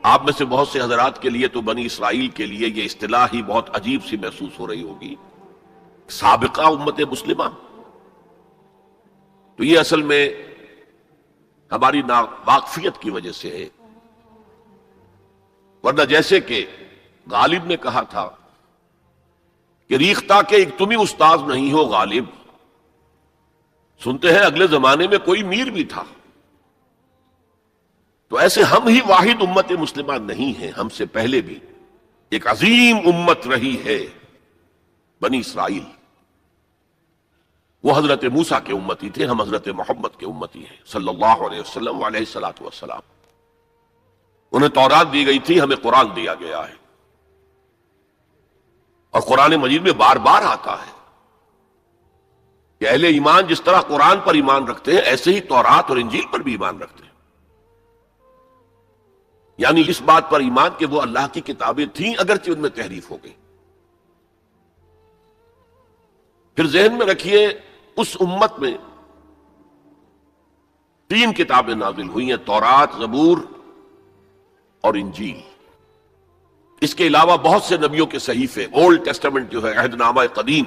آپ میں سے بہت سے حضرات کے لیے تو بنی اسرائیل کے لیے یہ اصطلاح ہی بہت عجیب سی محسوس ہو رہی ہوگی، سابقہ امت مسلمہ۔ تو یہ اصل میں ہماری ناواقفیت کی وجہ سے ہے، ورنہ جیسے کہ غالب نے کہا تھا کہ ریختہ کے ایک تم ہی استاذ نہیں ہو غالب، سنتے ہیں اگلے زمانے میں کوئی میر بھی تھا۔ تو ایسے ہم ہی واحد امت مسلمہ نہیں ہیں، ہم سے پہلے بھی ایک عظیم امت رہی ہے بنی اسرائیل۔ وہ حضرت موسیٰ کے امتی تھے، ہم حضرت محمد کے امتی ہیں صلی اللہ علیہ وسلم علیہ الصلوۃ والسلام۔ انہیں تورات دی گئی تھی، ہمیں قرآن دیا گیا ہے، اور قرآن مجید میں بار بار آتا ہے کہ اہل ایمان جس طرح قرآن پر ایمان رکھتے ہیں ایسے ہی تورات اور انجیل پر بھی ایمان رکھتے ہیں، یعنی اس بات پر ایمان کہ وہ اللہ کی کتابیں تھیں اگرچہ ان میں تحریف ہو گئی۔ پھر ذہن میں رکھیے اس امت میں 3 کتابیں نازل ہوئی ہیں، تورات، زبور اور انجیل۔ اس کے علاوہ بہت سے نبیوں کے صحیفے، اولڈ ٹیسٹمنٹ جو ہے، عہد نامہ قدیم،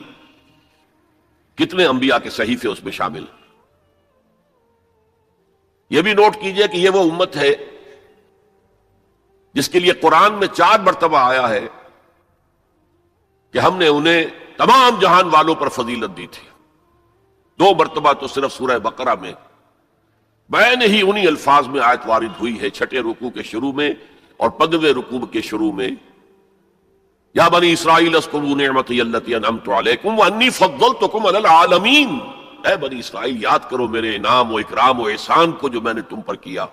کتنے انبیاء کے صحیفے اس میں شامل۔ یہ بھی نوٹ کیجئے کہ یہ وہ امت ہے جس کے لیے قرآن میں 4 مرتبہ آیا ہے کہ ہم نے انہیں تمام جہان والوں پر فضیلت دی تھی۔ 2 مرتبہ تو صرف سورہ بقرہ میں بین ہی انہی الفاظ میں آیت وارد ہوئی ہے، 6 رکوع کے شروع میں اور 15ویں رکوع کے شروع میں، یا بنی اسرائیل اذکروا نعمتی التی انعمت علیکم وانی فضلتکم علی العالمین، اے بنی اسرائیل یاد کرو میرے انعام و اکرام و احسان کو جو میں نے تم پر کیا،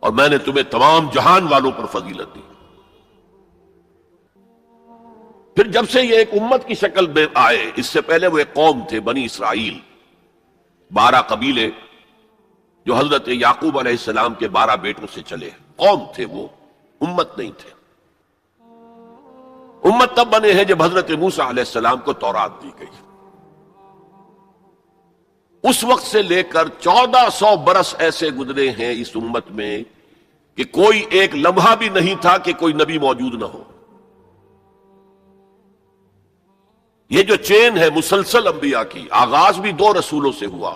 اور میں نے تمہیں تمام جہان والوں پر فضیلت دی۔ پھر جب سے یہ ایک امت کی شکل میں آئے، اس سے پہلے وہ ایک قوم تھے بنی اسرائیل، 12 قبیلے جو حضرت یعقوب علیہ السلام کے 12 بیٹوں سے چلے، قوم تھے وہ، امت نہیں تھے۔ امت تب بنے ہیں جب حضرت موسیٰ علیہ السلام کو تورات دی گئی۔ اس وقت سے لے کر 1400 برس ایسے گزرے ہیں اس امت میں کہ کوئی ایک لمحہ بھی نہیں تھا کہ کوئی نبی موجود نہ ہو۔ یہ جو چین ہے مسلسل انبیاء کی، آغاز بھی 2 رسولوں سے ہوا،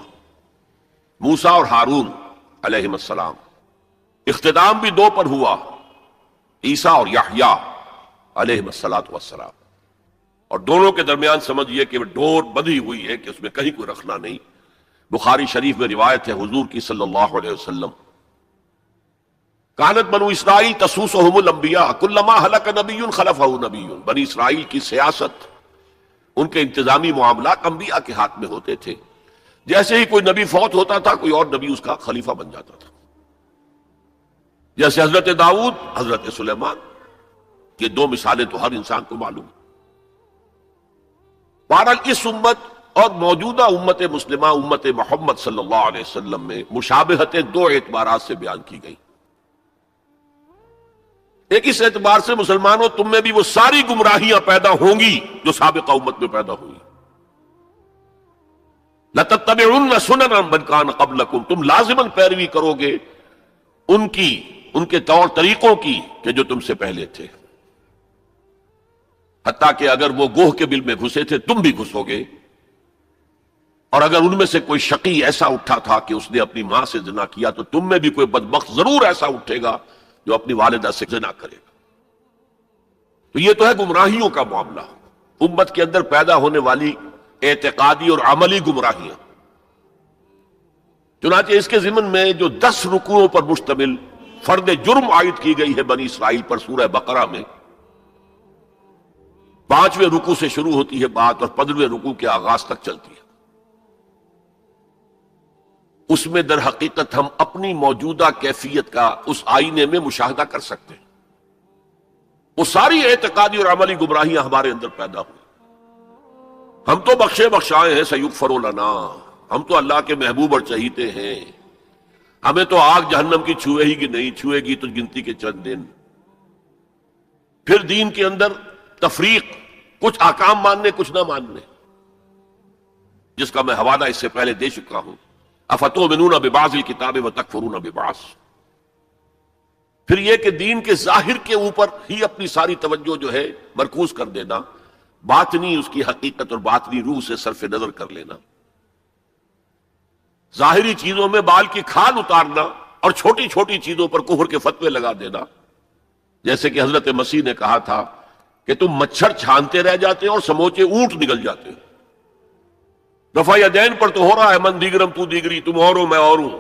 موسیٰ اور ہارون علیہم السلام، اختتام بھی 2 پر ہوا، عیسیٰ اور یحییٰ علیہم السلام، اور دونوں کے درمیان سمجھئے کہ ڈور بندھی ہوئی ہے کہ اس میں کہیں کوئی رکھنا نہیں۔ بخاری شریف میں روایت ہے حضور کی صلی اللہ علیہ وسلم، کانت بنو اسرائیل تسوسہم الانبیاء کلما ہلک نبی خلفہ نبی، بنی اسرائیل کی سیاست، ان کے انتظامی معاملات انبیاء کے ہاتھ میں ہوتے تھے، جیسے ہی کوئی نبی فوت ہوتا تھا کوئی اور نبی اس کا خلیفہ بن جاتا تھا، جیسے حضرت داؤد، حضرت سلیمان، یہ 2 مثالیں تو ہر انسان کو معلوم۔ بہرحال اس امت اور موجودہ امت مسلمہ، امت محمد صلی اللہ علیہ وسلم میں مشابہتیں 2 اعتبارات سے بیان کی گئی۔ ایک اس اعتبار سے مسلمانوں تم میں بھی وہ ساری گمراہیاں پیدا ہوں گی جو سابقہ امت میں پیدا ہوئی۔ لَتَتَّبِعُنَّ سُنَنَ مَنْ كَانَ قَبْلَكُمْ، تم لازماً پیروی کرو گے ان کے طور طریقوں کی کہ جو تم سے پہلے تھے، حتیٰ کہ اگر وہ گوہ کے بل میں گھسے تھے تم بھی گھسو گے، اور اگر ان میں سے کوئی شقی ایسا اٹھا تھا کہ اس نے اپنی ماں سے زنا کیا تو تم میں بھی کوئی بدبخت ضرور ایسا اٹھے گا جو اپنی والدہ سے زنا کرے گا۔ تو یہ تو ہے گمراہیوں کا معاملہ، امت کے اندر پیدا ہونے والی اعتقادی اور عملی گمراہیاں۔ چنانچہ اس کے ضمن میں جو 10 رکوعوں پر مشتمل فرد جرم عائد کی گئی ہے بنی اسرائیل پر سورہ بقرہ میں، 5ویں رکوع سے شروع ہوتی ہے بات اور 15ویں رکوع کے آغاز تک چلتی ہے، اس میں در حقیقت ہم اپنی موجودہ کیفیت کا اس آئینے میں مشاہدہ کر سکتے ہیں۔ وہ ساری اعتقادی اور عملی گمراہیاں ہمارے اندر پیدا ہوئی۔ ہم تو بخشے بخشائے ہیں، سیغفر لنا، ہم تو اللہ کے محبوب اور چہیتے ہیں، ہمیں تو آگ جہنم کی چھوئے ہی کہ نہیں، چھوئے گی تو گنتی کے چند دن۔ پھر دین کے اندر تفریق، کچھ احکام ماننے کچھ نہ ماننے، جس کا میں حوالہ اس سے پہلے دے چکا ہوں۔ افتؤمنون ببعض الکتاب وتکفرون ببعض، پھر یہ کہ دین کے ظاہر کے اوپر ہی اپنی ساری توجہ جو ہے مرکوز کر دینا، باطنی اس کی حقیقت اور باطنی روح سے صرف نظر کر لینا، ظاہری چیزوں میں بال کی کھال اتارنا اور چھوٹی چھوٹی چیزوں پر کفر کے فتوے لگا دینا، جیسے کہ حضرت مسیح نے کہا تھا کہ تم مچھر چھانتے رہ جاتے اور سموچے اونٹ نکل جاتے، رفع یدین پر تو ہو رہا ہے من دیگرم تو دیگری، تم اور ہو میں اور ہوں،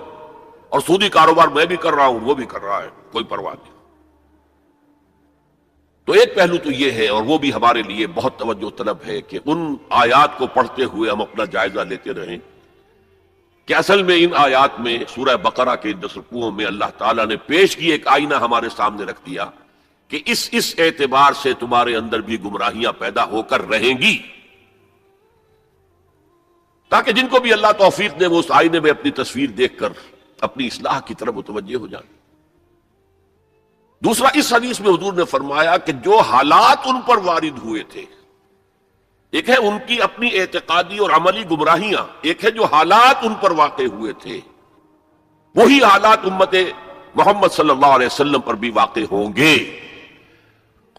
اور سودی کاروبار میں بھی کر رہا ہوں وہ بھی کر رہا ہے، کوئی پرواہ نہیں۔ تو ایک پہلو تو یہ ہے، اور وہ بھی ہمارے لیے بہت توجہ طلب ہے کہ ان آیات کو پڑھتے ہوئے ہم اپنا جائزہ لیتے رہیں کہ اصل میں ان آیات میں سورہ بقرہ کے 10 رکوعوں میں اللہ تعالیٰ نے پیش کی ایک آئینہ ہمارے سامنے رکھ دیا کہ اس اعتبار سے تمہارے اندر بھی گمراہیاں پیدا ہو کر رہیں گی، تاکہ جن کو بھی اللہ توفیق دے وہ اس آئینے میں اپنی تصویر دیکھ کر اپنی اصلاح کی طرف متوجہ ہو جائیں۔ دوسرا، اس حدیث میں حضور نے فرمایا کہ جو حالات ان پر وارد ہوئے تھے، ایک ہے ان کی اپنی اعتقادی اور عملی گمراہیاں، ایک ہے جو حالات ان پر واقع ہوئے تھے، وہی حالات امت محمد صلی اللہ علیہ وسلم پر بھی واقع ہوں گے،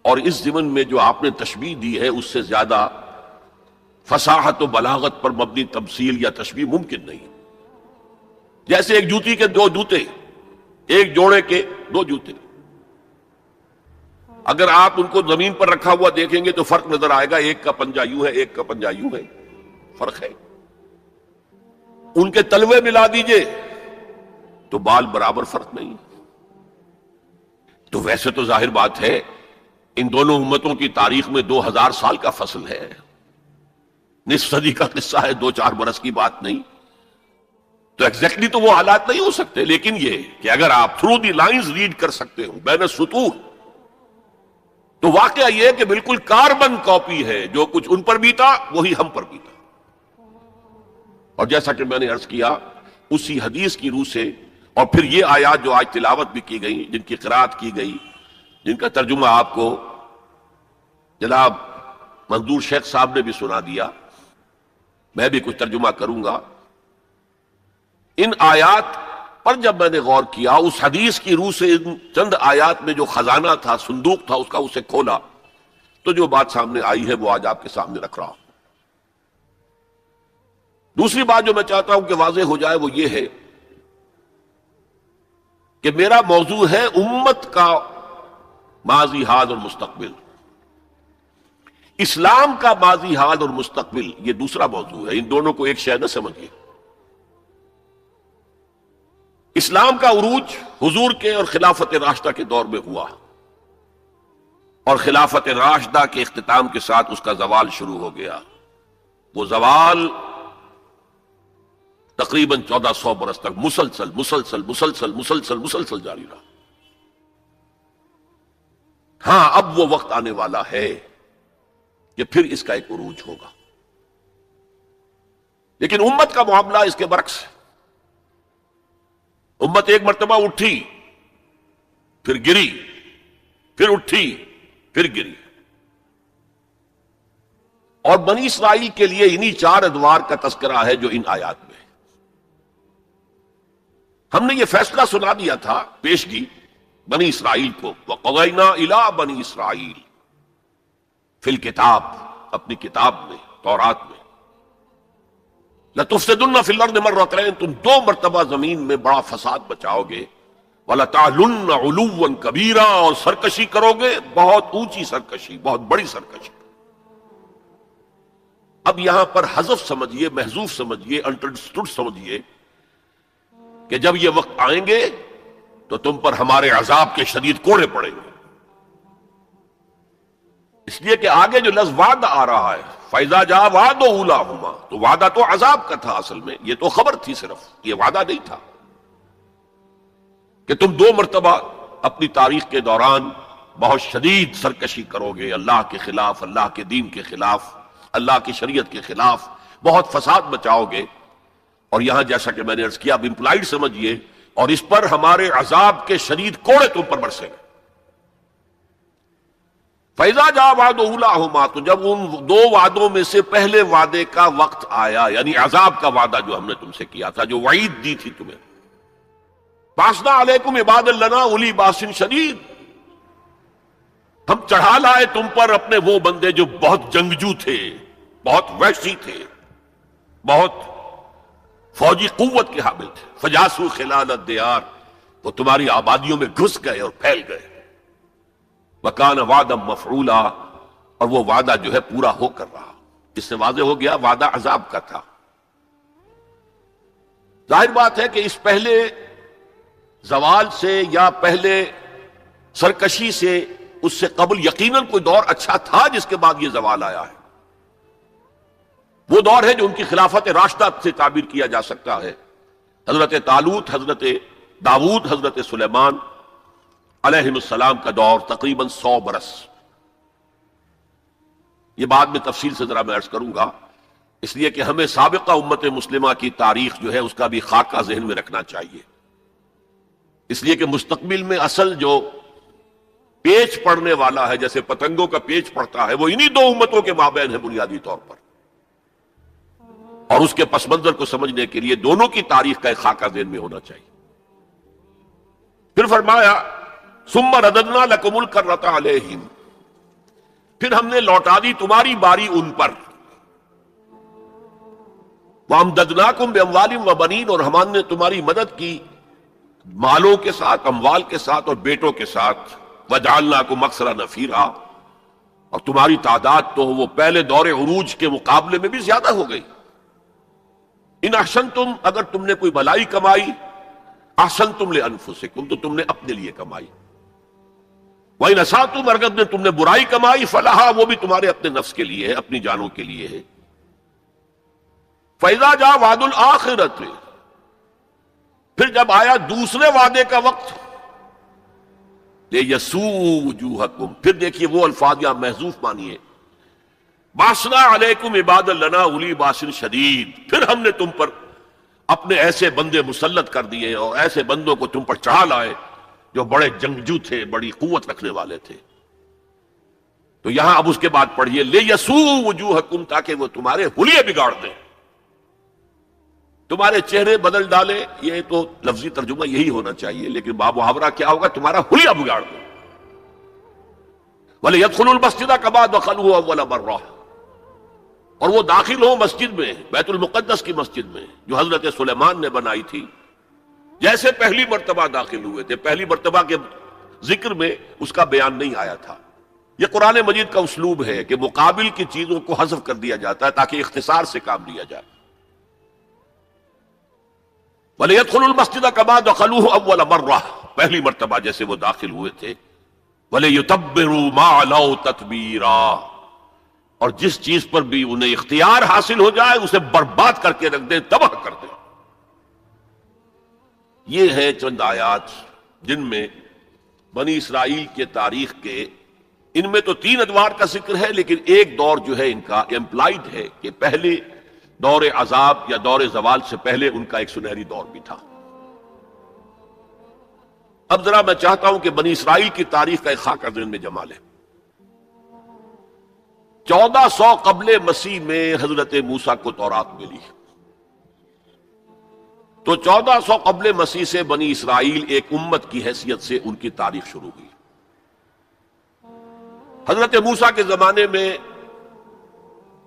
اور اس ضمن میں جو آپ نے تشبیہ دی ہے اس سے زیادہ فصاحت و بلاغت پر مبنی تمثیل یا تشبیہ ممکن نہیں۔ جیسے ایک جوتی کے دو جوتے، ایک جوڑے کے دو جوتے، اگر آپ ان کو زمین پر رکھا ہوا دیکھیں گے تو فرق نظر آئے گا، ایک کا پنجہ یوں ہے ایک کا پنجہ یوں ہے، فرق ہے۔ ان کے تلوے ملا دیجئے تو بال برابر، فرق نہیں۔ تو ویسے تو ظاہر بات ہے ان دونوں امتوں کی تاریخ میں 2000 سال کا فصل ہے، نصف صدی کا قصہ ہے، 2-4 برس کی بات نہیں، تو ایگزیکٹلی تو وہ حالات نہیں ہو سکتے، لیکن یہ کہ اگر آپ تھرو دی لائنز ریڈ کر سکتے ہو بین السطور، تو واقعہ یہ کہ بالکل کاربن کاپی ہے، جو کچھ ان پر بیتا وہی ہم پر بیتا۔ اور جیسا کہ میں نے عرض کیا، اسی حدیث کی روح سے، اور پھر یہ آیات جو آج تلاوت بھی کی گئی، جن کی قرات کی گئی، جن کا ترجمہ آپ کو جناب منظور شیخ صاحب نے بھی سنا دیا، میں بھی کچھ ترجمہ کروں گا، ان آیات پر جب میں نے غور کیا، اس حدیث کی روح سے ان چند آیات میں جو خزانہ تھا، صندوق تھا اس کا، اسے کھولا تو جو بات سامنے آئی ہے وہ آج آپ کے سامنے رکھ رہا ہوں۔ دوسری بات جو میں چاہتا ہوں کہ واضح ہو جائے وہ یہ ہے کہ میرا موضوع ہے امت کا ماضی، حال اور مستقبل۔ اسلام کا ماضی، حال اور مستقبل یہ دوسرا موضوع ہے، ان دونوں کو ایک شے نہ سمجھیے۔ اسلام کا عروج حضور کے اور خلافت راشدہ کے دور میں ہوا، اور خلافت راشدہ کے اختتام کے ساتھ اس کا زوال شروع ہو گیا۔ وہ زوال تقریباً 1400 برس تک مسلسل مسلسل مسلسل مسلسل مسلسل جاری رہا۔ ہاں، اب وہ وقت آنے والا ہے کہ پھر اس کا ایک عروج ہوگا، لیکن امت کا معاملہ اس کے برعکس ہے۔ امت ایک مرتبہ اٹھی، پھر گری، پھر اٹھی، پھر گری، اور بنی اسرائیل کے لیے انہی 4 ادوار کا تذکرہ ہے جو ان آیات میں ہے۔ ہم نے یہ فیصلہ سنا دیا تھا، پیشگی بنی اسرائیل کو، وَقَضَيْنَا إِلَىٰ بَنِي إِسْرَائِيلَ فِي الْكِتَابِ، اپنی کتاب میں، تورات میں، لَتُفْسِدُنَّ فِي الْأَرْضِ مَرَّتَيْنِ، تم 2 مرتبہ زمین میں بڑا فساد بچاؤ گے، وَلَتَعْلُنَّ عُلُوًّا كَبِيرًا، اور سرکشی کرو گے، بہت اونچی سرکشی، بہت بڑی سرکشی۔ اب یہاں پر حذف سمجھیے، محذوف سمجھیے، انڈرسٹوڈ سمجھیے کہ جب یہ وقت آئیں گے تو تم پر ہمارے عذاب کے شدید کوڑے پڑیں گے، اس لیے کہ آگے جو لفظ وعدہ آ رہا ہے، فَإِذَا جَاءَ وَعْدُ أُولَاهُمَا، تو وعدہ تو عذاب کا تھا، اصل میں یہ تو خبر تھی، صرف یہ وعدہ نہیں تھا کہ تم 2 مرتبہ اپنی تاریخ کے دوران بہت شدید سرکشی کرو گے، اللہ کے خلاف، اللہ کے دین کے خلاف، اللہ کی شریعت کے خلاف بہت فساد بچاؤ گے، اور یہاں جیسا کہ میں نے عرض کیا، اب امپلائڈ سمجھیے، اور اس پر ہمارے عذاب کے شدید کوڑے تم پر برسیں گے۔ فَإِذَا جَاءَ وَعْدُ أُولَاهُمَا، تو جب ان 2 وعدوں میں سے پہلے وعدے کا وقت آیا، یعنی عذاب کا وعدہ جو ہم نے تم سے کیا تھا، جو وعید دی تھی تمہیں، باسنا علیکم عباد لنا اولی باس شدید، ہم چڑھا لائے تم پر اپنے وہ بندے جو بہت جنگجو تھے، بہت وحشی تھے، بہت فوجی قوت کے حامل تھے. فجاسو خلال الدیار، وہ تمہاری آبادیوں میں گھس گئے اور پھیل گئے. وکان وعدا مفعولا، اور وہ وعدہ جو ہے پورا ہو کر رہا. اس سے واضح ہو گیا وعدہ عذاب کا تھا. ظاہر بات ہے کہ اس پہلے زوال سے یا پہلے سرکشی سے، اس سے قبل یقیناً کوئی دور اچھا تھا جس کے بعد یہ زوال آیا ہے. وہ دور ہے جو ان کی خلافت راشدہ سے تعبیر کیا جا سکتا ہے. حضرت طالوت، حضرت داؤد، حضرت سلیمان علیہ السلام کا دور تقریباً 100 برس. یہ بعد میں تفصیل سے ذرا میں عرض کروں گا، اس لیے کہ ہمیں سابقہ امت مسلمہ کی تاریخ جو ہے اس کا بھی خاکہ ذہن میں رکھنا چاہیے. اس لیے کہ مستقبل میں اصل جو پیچ پڑنے والا ہے، جیسے پتنگوں کا پیچ پڑتا ہے، وہ انہی دو امتوں کے مابین ہے بنیادی طور پر. اور اس کے پس منظر کو سمجھنے کے لیے دونوں کی تاریخ کا ایک خاکہ ذہن میں ہونا چاہیے. پھر فرمایا ثم رددنا لکم الکرۃ علیہم، پھر ہم نے لوٹا دی تمہاری باری ان پر. وامددناکم باموال وبنین، اور ہم نے تمہاری مدد کی مالوں کے ساتھ، اموال کے ساتھ اور بیٹوں کے ساتھ. وجعلناکم اکثر نفیرا، اور تمہاری تعداد تو وہ پہلے دور عروج کے مقابلے میں بھی زیادہ ہو گئی. ان احسنتم، اگر تم نے کوئی بھلائی کمائی، احسنتم لانفسکم، تو تم نے اپنے لیے کمائی. وَإِنْ أَسَأْتُمْ، اگر تم نے برائی کمائی، فَلَهَا، وہ بھی تمہارے اپنے نفس کے لیے ہے، اپنی جانوں کے لیے ہے. فَإِذَا جَاءَ وَعْدُ الْآخِرَةِ، پھر جب آیا دوسرے وعدے کا وقت، لِيَسُوءُ وُجُوهَكُمْ، پھر دیکھیے وہ الفاظ یہاں محذوف مانیے. باسنا علیکم عباد لنا اولی باس شدید، پھر ہم نے تم پر اپنے ایسے بندے مسلط کر دیے اور ایسے بندوں کو تم پر چڑھا لائے جو بڑے جنگجو تھے، بڑی قوت رکھنے والے تھے. تو یہاں اب اس کے بعد پڑھیے لِيَسُوءُ وُجُوهَكُمْ، تاکہ وہ تمہارے حلیے بگاڑ دیں، تمہارے چہرے بدل ڈالے. یہ تو لفظی ترجمہ یہی ہونا چاہیے، لیکن باب محاورہ کیا ہوگا؟ تمہارا حلیہ بگاڑ دیں. وَلِيَدْخُلُوا الْمَسْجِدَ كَمَا دَخَلُوهُ أَوَّلَ مَرَّةٍ، اور وہ داخل ہوں مسجد میں، بیت المقدس کی مسجد میں جو حضرت سلیمان نے بنائی تھی، جیسے پہلی مرتبہ داخل ہوئے تھے. پہلی مرتبہ کے ذکر میں اس کا بیان نہیں آیا تھا. یہ قرآن مجید کا اسلوب ہے کہ مقابل کی چیزوں کو حذف کر دیا جاتا ہے تاکہ اختصار سے کام لیا جائے. وَلِيَدْخُلُوا الْمَسْجِدَ كَمَا دَخَلُوهُ أَوَّلَ مَرَّةٍ، پہلی مرتبہ جیسے وہ داخل ہوئے تھے. وَلِيُتَبِّرُوا مَا عَلَوْا تَتْبِيرًا، اور جس چیز پر بھی انہیں اختیار حاصل ہو جائے اسے برباد کر کے رکھ دیں، تباہ کر دیں. یہ ہے چند آیات جن میں بنی اسرائیل کے تاریخ کے، ان میں تو 3 ادوار کا ذکر ہے، لیکن ایک دور جو ہے ان کا امپلائڈ ہے کہ پہلے دور عذاب یا دور زوال سے پہلے ان کا ایک سنہری دور بھی تھا. اب ذرا میں چاہتا ہوں کہ بنی اسرائیل کی تاریخ کا ایک خاکہ ذہن میں جما لیں. 1400 قبل مسیح میں حضرت موسیٰ کو تورات ملی، تو 1400 قبل مسیح سے بنی اسرائیل ایک امت کی حیثیت سے ان کی تاریخ شروع ہوئی. حضرت موسیٰ کے زمانے میں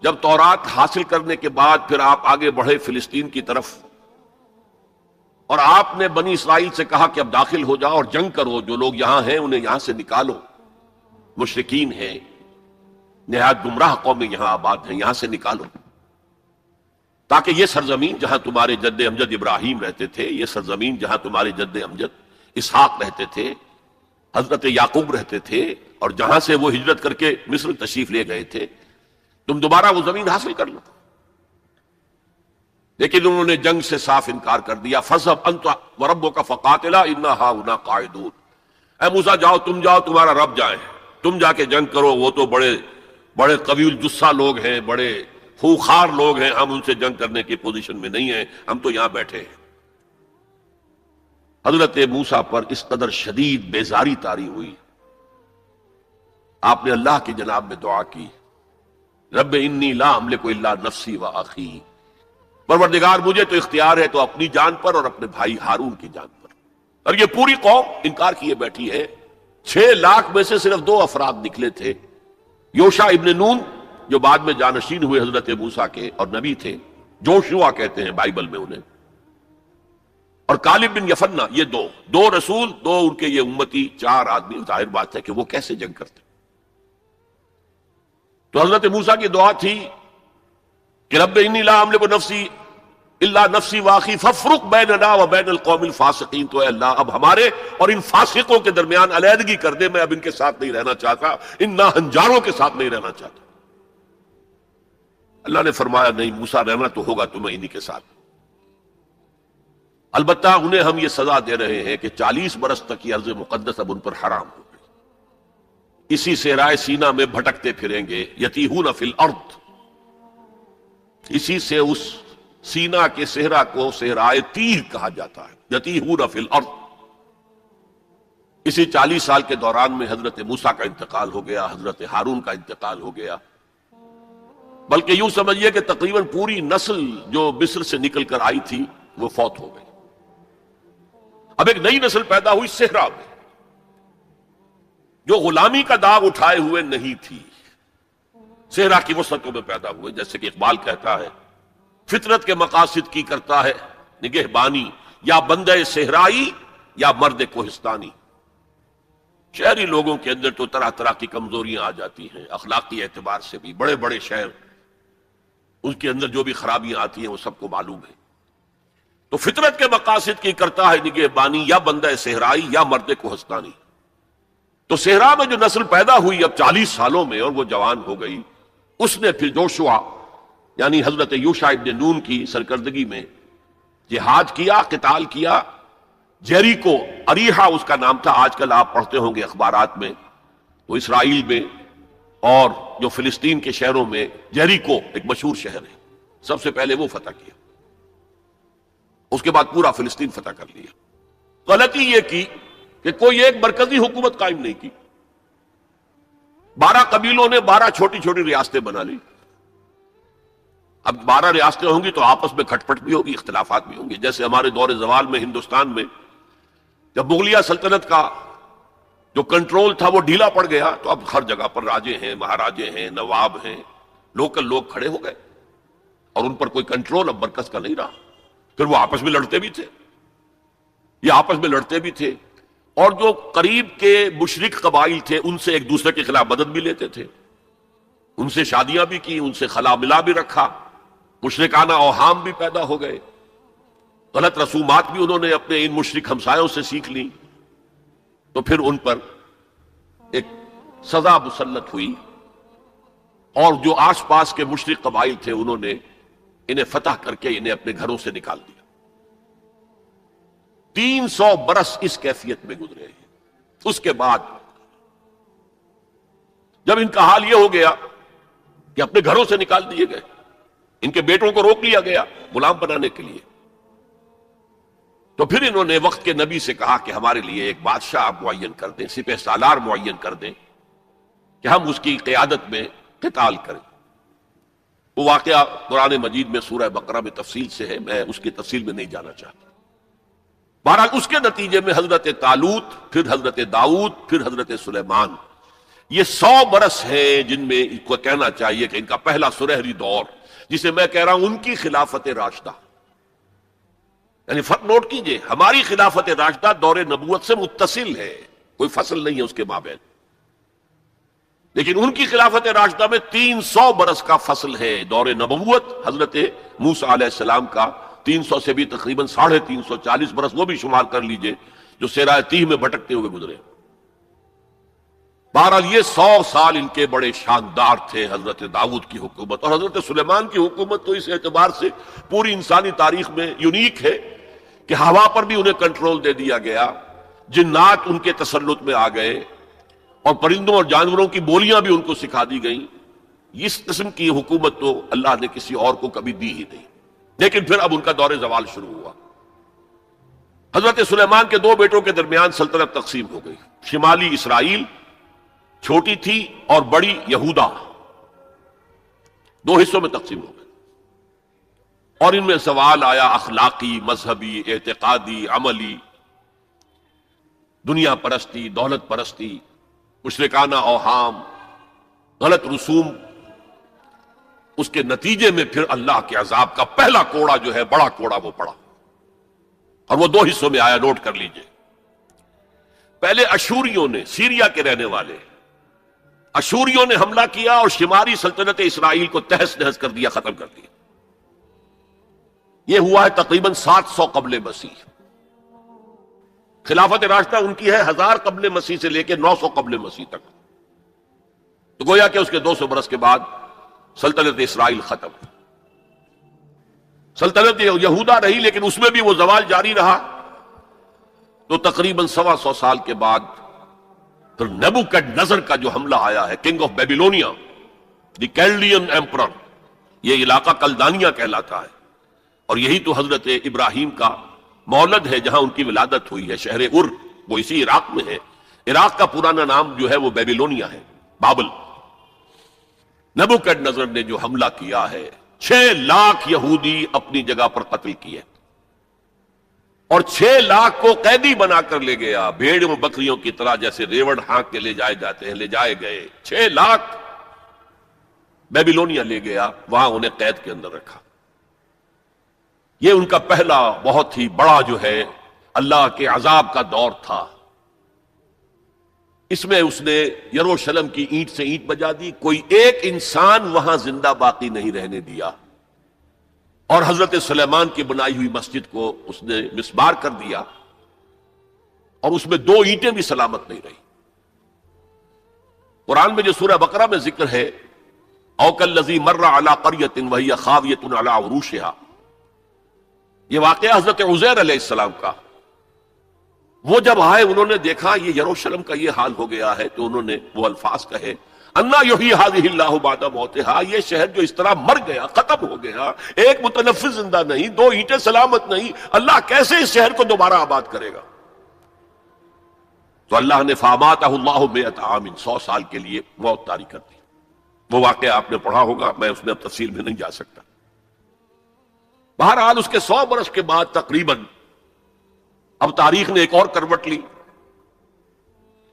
جب تورات حاصل کرنے کے بعد پھر آپ آگے بڑھے فلسطین کی طرف، اور آپ نے بنی اسرائیل سے کہا کہ اب داخل ہو جاؤ اور جنگ کرو، جو لوگ یہاں ہیں انہیں یہاں سے نکالو، مشرکین ہیں، نہایت گمراہ قومیں یہاں آباد ہیں، یہاں سے نکالو، تاکہ یہ سرزمین جہاں تمہارے جد امجد ابراہیم رہتے تھے، یہ سرزمین جہاں تمہارے جد امجد اسحاق رہتے تھے، حضرت یعقوب رہتے تھے، اور جہاں سے وہ ہجرت کر کے مصر تشریف لے گئے تھے، تم دوبارہ وہ زمین حاصل کر لو. لیکن انہوں نے جنگ سے صاف انکار کر دیا. فَاذْهَبْ أَنْتَ وَرَبُّكَ فَقَاتِلَا إِنَّا هَاهُنَا قَاعِدُونَ، اے موسیٰ جاؤ، تم جاؤ، تمہارا رب جائے، تم جا کے جنگ کرو، وہ تو بڑے بڑے قوی الجثہ لوگ ہیں، بڑے خوخار لوگ ہیں، ہم ان سے جنگ کرنے کی پوزیشن میں نہیں ہیں، ہم تو یہاں بیٹھے ہیں. حضرت موسیٰ پر اس قدر شدید بیزاری طاری ہوئی، آپ نے اللہ کی جناب میں دعا کی، رب انی لا املک الا نفسی و اخی، پروردگار مجھے تو اختیار ہے تو اپنی جان پر اور اپنے بھائی ہارون کی جان پر. اور یہ پوری قوم انکار کیے بیٹھی ہے. 6 لاکھ میں سے صرف 2 افراد نکلے تھے. یوشع ابن نون جو بعد میں جانشین ہوئے حضرت موسیٰ کے اور نبی تھے، جوشوا کہتے ہیں بائبل میں انہیں، اور کالب بن یفنہ، یہ دو رسول، 2 ان کے یہ امتی، 4 آدمی. ظاہر بات ہے کہ وہ کیسے جنگ کرتے. تو حضرت موسیٰ کی دعا تھی کہ رب انی لا املک نفسی الا نفسی واخی فافرق بیننا و بین القوم الفاسقین. تو اے اللہ اب ہمارے اور ان فاسقوں کے درمیان علیحدگی کر دے، میں اب ان کے ساتھ نہیں رہنا چاہتا، ان ناہنجاروں کے ساتھ نہیں رہنا چاہتا. اللہ نے فرمایا نہیں موسیٰ، رہنا تو ہوگا تمہیں انہی کے ساتھ. البتہ انہیں ہم یہ سزا دے رہے ہیں کہ 40 برس تک یہ ارض مقدس اب ان پر حرام ہو گئی. اسی صحرائے سینا میں بھٹکتے پھریں گے، یتیہون فی الارض. اسی سے اس سینا کے صحرا کو صحرائے تیہ کہا جاتا ہے، یتیہون فی الارض. اسی 40 سال کے دوران میں حضرت موسیٰ کا انتقال ہو گیا، حضرت ہارون کا انتقال ہو گیا. بلکہ یوں سمجھیے کہ تقریباً پوری نسل جو مصر سے نکل کر آئی تھی وہ فوت ہو گئی. اب ایک نئی نسل پیدا ہوئی صحرا میں، جو غلامی کا داغ اٹھائے ہوئے نہیں تھی. صحرا کی وسعتوں میں پیدا ہوئے. جیسے کہ اقبال کہتا ہے، فطرت کے مقاصد کی کرتا ہے نگہبانی، یا بندہ صحرائی یا مرد کوہستانی. شہری لوگوں کے اندر تو طرح طرح کی کمزوریاں آ جاتی ہیں، اخلاقی اعتبار سے بھی. بڑے بڑے شہر، ان کے اندر جو بھی خرابیاں آتی ہیں وہ سب کو معلوم ہے. تو فطرت کے مقاصد کی کرتا ہے نگہبانی، یا بندہ صحرائی یا مرد کوہستانی. تو صحرا میں جو نسل پیدا ہوئی اب 40 سالوں میں، اور وہ جوان ہو گئی، اس نے پھر جوشوا یعنی حضرت یوشع ابن نون کی سرکردگی میں جہاد کیا، قتال کیا. جیریکو، اریحا اس کا نام تھا. آج کل آپ پڑھتے ہوں گے اخبارات میں، تو اسرائیل میں اور جو فلسطین کے شہروں میں جیریکو ایک مشہور شہر ہے. سب سے پہلے وہ فتح کیا، اس کے بعد پورا فلسطین فتح کر لیا. غلطی یہ کی کہ کوئی ایک مرکزی حکومت قائم نہیں کی. 12 قبیلوں نے 12 چھوٹی چھوٹی ریاستیں بنا لی. اب 12 ریاستیں ہوں گی تو آپس میں کھٹ پٹ بھی ہوگی، اختلافات بھی ہوں گے. جیسے ہمارے دور زوال میں ہندوستان میں جب مغلیہ سلطنت کا جو کنٹرول تھا وہ ڈھیلا پڑ گیا، تو اب ہر جگہ پر راجے ہیں، مہاراجے ہیں، نواب ہیں، لوکل لوگ کھڑے ہو گئے، اور ان پر کوئی کنٹرول اب مرکز کا نہیں رہا. پھر وہ آپس میں لڑتے بھی تھے، یہ آپس میں لڑتے بھی تھے. اور جو قریب کے مشرک قبائل تھے ان سے ایک دوسرے کے خلاف مدد بھی لیتے تھے، ان سے شادیاں بھی کی، ان سے خلا ملا بھی رکھا. مشرکانہ اوہام بھی پیدا ہو گئے، غلط رسومات بھی انہوں نے اپنے ان مشرک ہمسایوں سے سیکھ لی. تو پھر ان پر ایک سزا مسلط ہوئی، اور جو آس پاس کے مشرک قبائل تھے انہوں نے انہیں فتح کر کے انہیں اپنے گھروں سے نکال دیا. 300 برس اس کیفیت میں گزرے ہیں. اس کے بعد جب ان کا حال یہ ہو گیا کہ اپنے گھروں سے نکال دیے گئے، ان کے بیٹوں کو روک لیا گیا غلام بنانے کے لیے، تو پھر انہوں نے وقت کے نبی سے کہا کہ ہمارے لیے ایک بادشاہ آپ معین کر دیں، سپہ سالار معین کر دیں کہ ہم اس کی قیادت میں قتال کریں. وہ واقعہ قرآن مجید میں سورہ بقرہ میں تفصیل سے ہے، میں اس کی تفصیل میں نہیں جانا چاہتا. بہرحال اس کے نتیجے میں حضرت طالوت، پھر حضرت داؤد، پھر حضرت سلیمان، یہ 100 برس ہیں جن میں ان کو کہنا چاہیے کہ ان کا پہلا سنہری دور، جسے میں کہہ رہا ہوں ان کی خلافت راشدہ. یعنی فرق نوٹ کیجئے، ہماری خلافت راشدہ دور نبوت سے متصل ہے، کوئی فصل نہیں ہے اس کے مابین، لیکن ان کی خلافت راشدہ میں 300 برس کا فصل ہے. دور نبوت حضرت موسیٰ علیہ السلام کا 300 سے بھی تقریباً 350 برس وہ بھی شمار کر لیجئے جو صحرائے تیہ میں بھٹکتے ہوئے گزرے. بہرحال یہ 100 سال ان کے بڑے شاندار تھے. حضرت داؤد کی حکومت اور حضرت سلیمان کی حکومت تو اس اعتبار سے پوری انسانی تاریخ میں یونیک ہے کہ ہوا پر بھی انہیں کنٹرول دے دیا گیا، جنات ان کے تسلط میں آ گئے، اور پرندوں اور جانوروں کی بولیاں بھی ان کو سکھا دی گئیں. اس قسم کی حکومت تو اللہ نے کسی اور کو کبھی دی ہی نہیں. لیکن پھر اب ان کا دور زوال شروع ہوا. حضرت سلیمان کے 2 بیٹوں کے درمیان سلطنت تقسیم ہو گئی. شمالی اسرائیل چھوٹی تھی اور بڑی یہودا، 2 حصوں میں تقسیم ہو گئی. اور ان میں سوال آیا اخلاقی، مذہبی، اعتقادی، عملی. دنیا پرستی، دولت پرستی، مشرکانہ اوہام، غلط رسوم، اس کے نتیجے میں پھر اللہ کے عذاب کا پہلا کوڑا جو ہے، بڑا کوڑا، وہ پڑا، اور وہ دو حصوں میں آیا، نوٹ کر لیجئے۔ پہلے اشوریوں نے، سیریا کے رہنے والے اشوریوں نے حملہ کیا اور شمالی سلطنت اسرائیل کو تہس نہس کر دیا، ختم کر دیا۔ یہ ہوا ہے تقریباً 700 قبل مسیح۔ خلافت راشدہ ان کی ہے 1000 قبل مسیح سے لے کے 900 قبل مسیح تک، تو گویا کہ اس کے 200 برس کے بعد سلطنت اسرائیل ختم۔ سلطنت یہودا رہی، لیکن اس میں بھی وہ زوال جاری رہا، تو تقریباً 125 سال کے بعد پھر نیبوکڈ نظر کا جو حملہ آیا ہے، king of Babylonia, the Chaldean emperor, یہ علاقہ کلدانیہ کہلاتا ہے، اور یہی تو حضرت ابراہیم کا مولد ہے، جہاں ان کی ولادت ہوئی ہے، شہر ار، وہ اسی عراق میں ہے۔ عراق کا پرانا نام جو ہے وہ بیبیلونیا ہے، بابل۔ نیبوکڈ نظر نے جو حملہ کیا ہے، 6 لاکھ یہودی اپنی جگہ پر قتل کیے، اور 6 لاکھ کو قیدی بنا کر لے گیا، بھیڑوں بکریوں کی طرح، جیسے ریوڑ ہانک کے لے جائے جاتے ہیں، لے جائے گئے۔ 6 لاکھ بیبیلونیا لے گیا، وہاں انہیں قید کے اندر رکھا۔ یہ ان کا پہلا بہت ہی بڑا جو ہے اللہ کے عذاب کا دور تھا۔ اس میں اس نے یروشلم کی اینٹ سے اینٹ بجا دی، کوئی ایک انسان وہاں زندہ باقی نہیں رہنے دیا، اور حضرت سلیمان کی بنائی ہوئی مسجد کو اس نے مسمار کر دیا، اور اس میں 2 اینٹیں بھی سلامت نہیں رہی۔ قرآن میں جو سورہ بقرہ میں ذکر ہے، او کالذی مر علی قریۃ وہی خاویۃ علی عروشہا، یہ واقعہ حضرت عزیر علیہ السلام کا۔ وہ جب آئے، انہوں نے دیکھا یہ یروشلم کا یہ حال ہو گیا ہے، تو انہوں نے وہ الفاظ کہے، انا یحیی ہذہ اللہ بعد موتہا، یہ شہر جو اس طرح مر گیا، ختم ہو گیا، ایک متنفس زندہ نہیں، 2 اینٹیں سلامت نہیں، اللہ کیسے اس شہر کو دوبارہ آباد کرے گا؟ تو اللہ نے فاماتہ اللہ 100 عام، 100 سال کے لیے موت طاری کر دی۔ وہ واقعہ آپ نے پڑھا ہوگا، میں اس میں اب تفصیل میں نہیں جا سکتا۔ بہرحال اس کے 100 برس کے بعد تقریباً اب تاریخ نے ایک اور کروٹ لی۔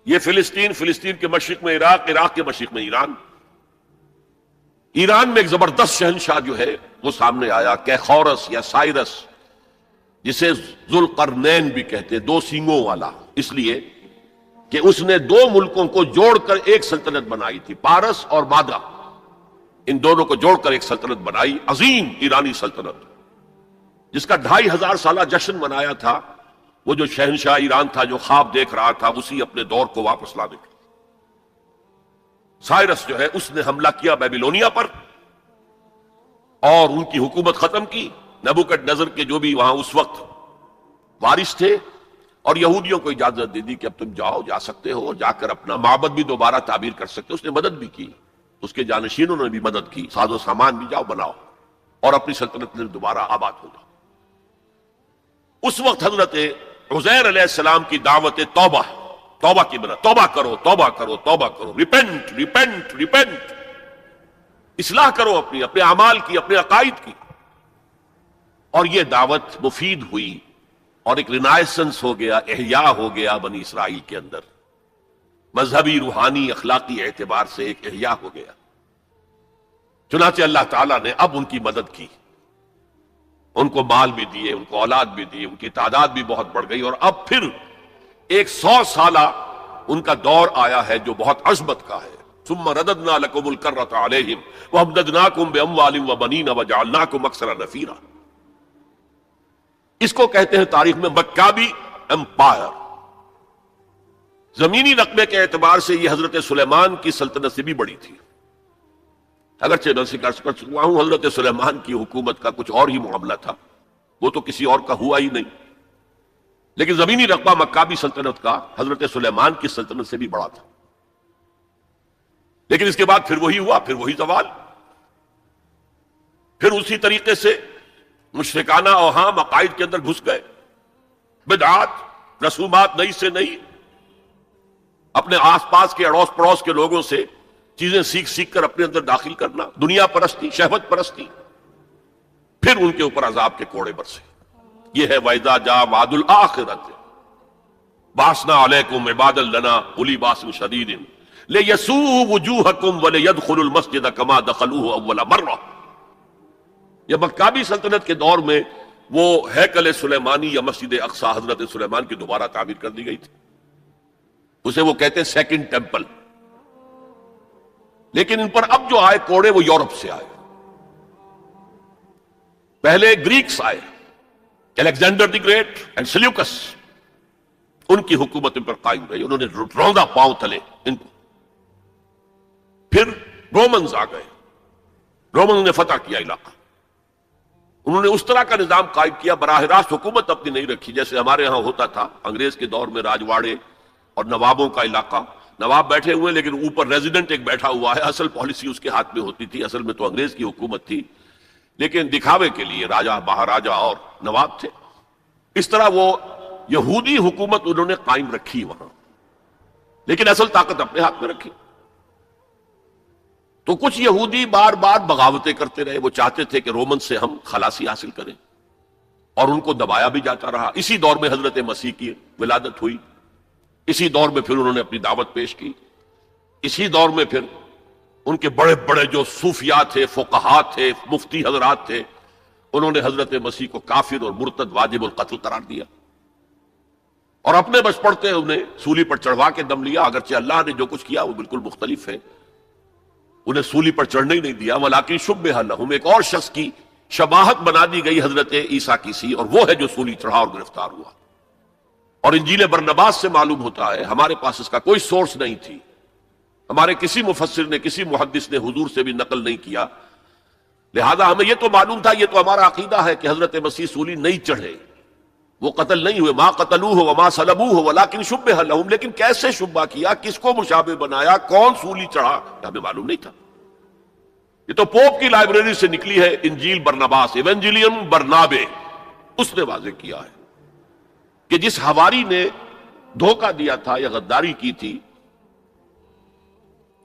یہ فلسطین کے مشرق میں عراق، عراق کے مشرق میں ایران۔ ایران میں ایک زبردست شہنشاہ جو ہے وہ سامنے آیا، کیخورس یا سائرس، جسے ذوالقرنین بھی کہتے، 2 سینگوں والا، اس لیے کہ اس نے 2 ملکوں کو جوڑ کر ایک سلطنت بنائی تھی، پارس اور مادہ، ان دونوں کو جوڑ کر ایک سلطنت بنائی، عظیم ایرانی سلطنت، جس کا 2500 سالہ جشن منایا تھا۔ وہ جو شہنشاہ ایران تھا، جو خواب دیکھ رہا تھا اسی اپنے دور کو واپس لانے کا۔ سائرس جو ہے، اس نے حملہ کیا بیبیلونیا پر اور ان کی حکومت ختم کی۔ نیبوکڈ نظر کے جو بھی وہاں اس وقت وارث تھے، اور یہودیوں کو اجازت دے دی کہ اب تم جاؤ، جا سکتے ہو، اور جا کر اپنا معبد بھی دوبارہ تعمیر کر سکتے ہو۔ اس نے مدد بھی کی، اس کے جانشینوں نے بھی مدد کی، ساز و سامان بھی جاؤ بناؤ، اور اپنی سلطنت میں دوبارہ آباد ہو جاؤ۔ اس وقت حضرت عزیر علیہ السلام کی دعوت توبہ کی بنا، توبہ کرو، توبہ کرو، توبہ کرو، ریپنٹ ریپنٹ ریپنٹ، اصلاح کرو اپنے اعمال کی، اپنے عقائد کی۔ اور یہ دعوت مفید ہوئی، اور ایک رینائسنس ہو گیا، احیاء ہو گیا بنی اسرائیل کے اندر، مذہبی، روحانی، اخلاقی اعتبار سے ایک احیاء ہو گیا۔ چنانچہ اللہ تعالیٰ نے اب ان کی مدد کی، ان کو مال بھی دیے، ان کو اولاد بھی دی، ان کی تعداد بھی بہت بڑھ گئی، اور اب پھر ایک 100 سالہ ان کا دور آیا ہے جو بہت عظمت کا ہے۔ ثم رددنا لكم الكرة عليهم وامددناكم باموال وبنين وجعلناكم اكثر نفيرا۔ اس کو کہتے ہیں تاریخ میں مکابی امپائر۔ زمینی رقبے کے اعتبار سے یہ حضرت سلیمان کی سلطنت سے بھی بڑی تھی، اگرچہ میں سے کر چکا ہوں حضرت سلیمان کی حکومت کا کچھ اور ہی معاملہ تھا، وہ تو کسی اور کا ہوا ہی نہیں، لیکن زمینی رقبہ مکابی سلطنت کا حضرت سلیمان کی سلطنت سے بھی بڑا تھا۔ لیکن اس کے بعد پھر وہی ہوا، پھر وہی زوال، پھر اسی طریقے سے مشرکانہ اوہام عقائد کے اندر گھس گئے، بدعات، رسومات نئی سے نئی، اپنے آس پاس کے اڑوس پڑوس کے لوگوں سے چیزیں سیکھ کر اپنے اندر داخل کرنا، دنیا پرستی، شہوت پرستی، پھر ان کے اوپر عذاب کے کوڑے برسے۔ یہ ہے وَإِذَا جَاءَ وَعْدُ الْآخِرَةِ، باسنا علیکم عبادا لنا اولی باس شدید لیسوء وجوہکم ولیدخلوا المسجد کما دخلوہ اول مرہ. یہ مکابی سلطنت کے دور میں وہ ہیکل سلیمانی یا مسجد اقصی حضرت سلیمان کی دوبارہ تعمیر کر دی گئی تھی. اسے وہ کہتے ہیں سیکنڈ ٹیمپل. لیکن ان پر اب جو آئے کوڑے وہ یورپ سے آئے. پہلے گریکس آئے، Alexander the great and Seleucus, ان کی حکومت ان پر قائم رہی، انہوں نے روندا پاؤں تلے ان کو. پھر رومنز آ گئے، رومنز نے فتح کیا علاقہ. انہوں نے اس طرح کا نظام قائم کیا، براہ راست حکومت اپنی نہیں رکھی جیسے ہمارے ہاں ہوتا تھا انگریز کے دور میں. راجواڑے اور نوابوں کا علاقہ، نواب بیٹھے ہوئے لیکن اوپر ریزیڈنٹ ایک بیٹھا ہوا ہے، اصل پالیسی اس کے ہاتھ میں ہوتی تھی. اصل میں تو انگریز کی حکومت تھی لیکن دکھاوے کے لیے راجہ مہاراجہ اور نواب تھے. اس طرح وہ یہودی حکومت انہوں نے قائم رکھی وہاں، لیکن اصل طاقت اپنے ہاتھ میں رکھی. تو کچھ یہودی بار بار بغاوتیں کرتے رہے. وہ چاہتے تھے کہ رومن سے ہم خلاصی حاصل کریں اور ان کو دبایا بھی جاتا رہا. اسی دور میں حضرت مسیح کی ولادت ہوئی، اسی دور میں پھر انہوں نے اپنی دعوت پیش کی. اسی دور میں پھر ان کے بڑے بڑے جو صوفیاء تھے، فقہاء تھے، مفتی حضرات تھے، انہوں نے حضرت مسیح کو کافر اور مرتد واجب القتل قرار دیا اور اپنے بس پڑتے انہیں سولی پر چڑھوا کے دم لیا. اگرچہ اللہ نے جو کچھ کیا وہ بالکل مختلف ہے، انہیں سولی پر چڑھنے ہی نہیں دیا. ولیکن شبہ لہم، ایک اور شخص کی شباہت بنا دی گئی حضرت عیسیٰ کی سی، اور وہ ہے جو سولی چڑھا اور گرفتار ہوا. اور انجیل برنباس سے معلوم ہوتا ہے، ہمارے پاس اس کا کوئی سورس نہیں تھی، ہمارے کسی مفسر نے کسی محدث نے حضور سے بھی نقل نہیں کیا، لہذا ہمیں یہ تو معلوم تھا، یہ تو ہمارا عقیدہ ہے کہ حضرت مسیح سولی نہیں چڑھے، وہ قتل نہیں ہوئے. ما قتلوہ وما صلبوہ ولکن شبہ لہم. لیکن کیسے شبہ کیا، کس کو مشابہ بنایا، کون سولی چڑھا، ہمیں معلوم نہیں تھا. یہ تو پوپ کی لائبریری سے نکلی ہے انجیل برنباس، ایونجیلیم برنابے، اس نے واضح کیا ہے کہ جس حواری نے دھوکہ دیا تھا یا غداری کی تھی،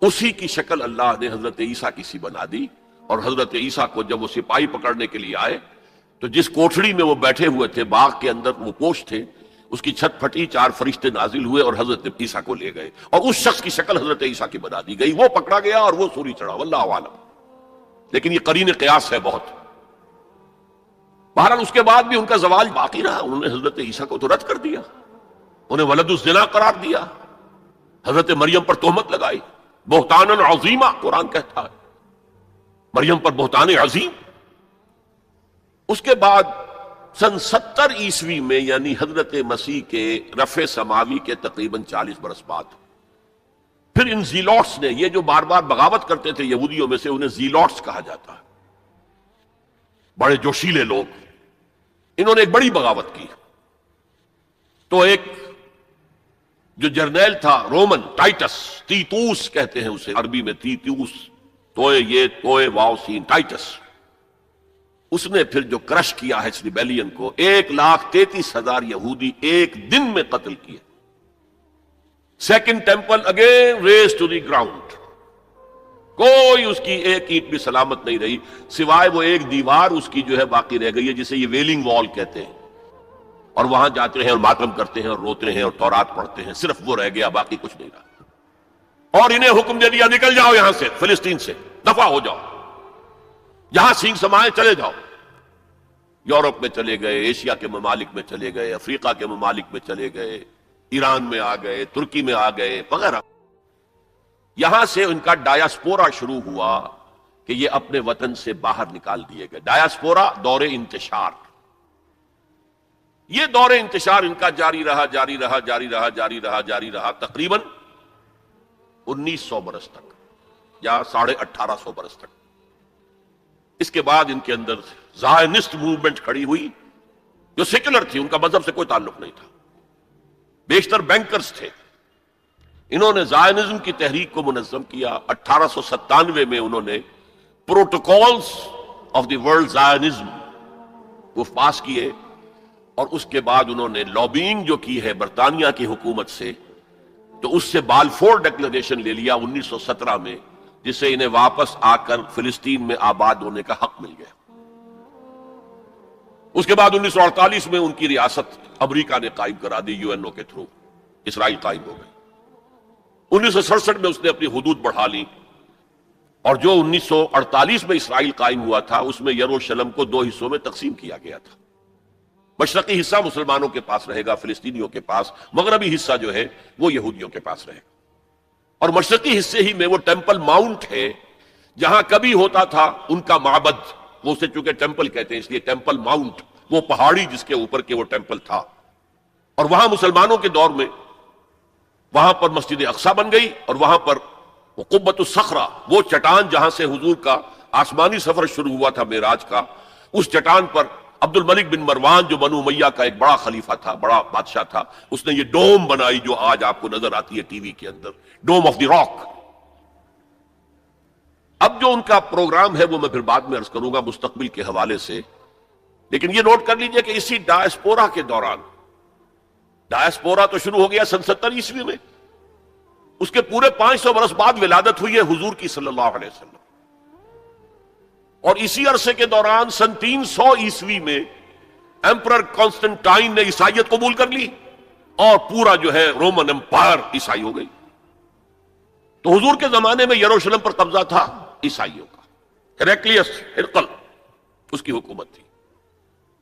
اسی کی شکل اللہ نے حضرت عیسیٰ کی سی بنا دی. اور حضرت عیسیٰ کو جب وہ سپاہی پکڑنے کے لیے آئے تو جس کوٹھڑی میں وہ بیٹھے ہوئے تھے، باغ کے اندر وہ پوش تھے، اس کی چھت پھٹی، 4 فرشتے نازل ہوئے اور حضرت عیسیٰ کو لے گئے، اور اس شخص کی شکل حضرت عیسیٰ کی بنا دی گئی. وہ پکڑا گیا اور وہ سولی چڑھا، واللہ اعلم. لیکن یہ قرین قیاس ہے بہت. بہرحال اس کے بعد بھی ان کا زوال باقی رہا. انہوں نے حضرت عیسیٰ کو تو رد کر دیا، انہیں ولد الزنا قرار دیا، حضرت مریم پر تہمت لگائی، بہتان عظیمہ قرآن کہتا ہے، مریم پر بہتان عظیم. اس کے بعد سن 70 عیسوی میں، یعنی حضرت مسیح کے رفع سماوی کے تقریباً 40 برس بعد، پھر ان زیلوٹس نے، یہ جو بار بار بغاوت کرتے تھے یہودیوں میں سے، انہیں زیلوٹس کہا جاتا ہے، بڑے جوشیلے لوگ، انہوں نے ایک بڑی بغاوت کی. تو ایک جو جرنیل تھا رومن، ٹائٹس، تیتوس کہتے ہیں اسے عربی میں، تیتوس، توئے یہ توئے واو سین، ٹائٹس، اس نے پھر جو کرش کیا ہے اس ریبیلین کو، 1,33,000 یہودی ایک دن میں قتل کیے. Second temple again raze to the ground, کوئی اس کی ایک اینٹ بھی سلامت نہیں رہی، سوائے وہ ایک دیوار اس کی جو ہے باقی رہ گئی ہے، جسے یہ ویلنگ وال کہتے ہیں، اور وہاں جاتے ہیں اور ماتم کرتے ہیں اور روتے ہیں اور تورات پڑھتے ہیں. صرف وہ رہ گیا، باقی کچھ نہیں رہا. اور انہیں حکم دے دیا نکل جاؤ یہاں سے، فلسطین سے دفع ہو جاؤ، جہاں سینگ سمائے چلے جاؤ. یورپ میں چلے گئے، ایشیا کے ممالک میں چلے گئے، افریقہ کے ممالک میں چلے گئے، ایران میں آ گئے، ترکی میں آ گئے وغیرہ. یہاں سے ان کا ڈایاسپورا شروع ہوا کہ یہ اپنے وطن سے باہر نکال دیے گئے. ڈایاسپورا، دور انتشار. یہ دور انتشار ان کا جاری رہا جاری رہا جاری رہا جاری رہا جاری رہا تقریباً 1900 برس تک یا 1850 برس تک. اس کے بعد ان کے اندر زائنسٹ موومنٹ کھڑی ہوئی جو سیکولر تھی، ان کا مذہب سے کوئی تعلق نہیں تھا، بیشتر بینکرز تھے. انہوں نے زائنزم کی تحریک کو منظم کیا. 1897 میں انہوں نے protocols of the world Zionism وہ پاس کیے، اور اس کے بعد انہوں نے لابینگ جو کی ہے برطانیہ کی حکومت سے، تو اس سے بالفور ڈکلریشن لے لیا 1917 میں، جس سے انہیں واپس آ کر فلسطین میں آباد ہونے کا حق مل گیا. اس کے بعد 1948 میں ان کی ریاست امریکہ نے قائم کرا دی UN کے تھرو. اسرائیل قائم ہو گئی۔ 1967 میں اس نے اپنی حدود بڑھا لی، اور جو 1948 میں اسرائیل قائم ہوا تھا اس میں یروشلم کو 2 حصوں میں تقسیم کیا گیا تھا۔ مشرقی حصہ مسلمانوں کے پاس رہے گا، فلسطینیوں کے پاس، مغربی حصہ جو ہے وہ یہودیوں کے پاس رہے گا۔ اور مشرقی حصے ہی میں وہ ٹیمپل ماؤنٹ ہے جہاں کبھی ہوتا تھا ان کا معبد، وہ اسے چونکہ ٹیمپل کہتے ہیں اس لیے ٹیمپل ماؤنٹ، وہ پہاڑی جس کے اوپر کے وہ ٹیمپل تھا، اور وہاں مسلمانوں کے دور میں وہاں پر مسجد اقصی بن گئی، اور وہاں پر وہ قبۃ الصخرہ، وہ چٹان جہاں سے حضور کا آسمانی سفر شروع ہوا تھا معراج کا، اس چٹان پر عبد الملک بن مروان جو بنو امیہ کا ایک بڑا خلیفہ تھا، بڑا بادشاہ تھا، اس نے یہ ڈوم بنائی جو آج آپ کو نظر آتی ہے ٹی وی کے اندر، ڈوم آف دی راک۔ اب جو ان کا پروگرام ہے وہ میں پھر بعد میں عرض کروں گا مستقبل کے حوالے سے، لیکن یہ نوٹ کر لیجئے کہ اسی ڈائسپورا کے دوران، ڈائسپورا تو شروع ہو گیا سن 70 عیسوی میں، اس کے پورے 500 برس بعد ولادت ہوئی ہے حضور کی صلی اللہ علیہ وسلم، اور اسی عرصے کے دوران سن 300 عیسوی میں ایمپرر کانسٹنٹائن نے عیسائیت قبول کر لی، اور پورا جو ہے رومن امپائر عیسائی ہو گئی۔ تو حضور کے زمانے میں یروشلم پر قبضہ تھا عیسائیوں کا، ہیریکلیس ہرقل اس کی حکومت تھی،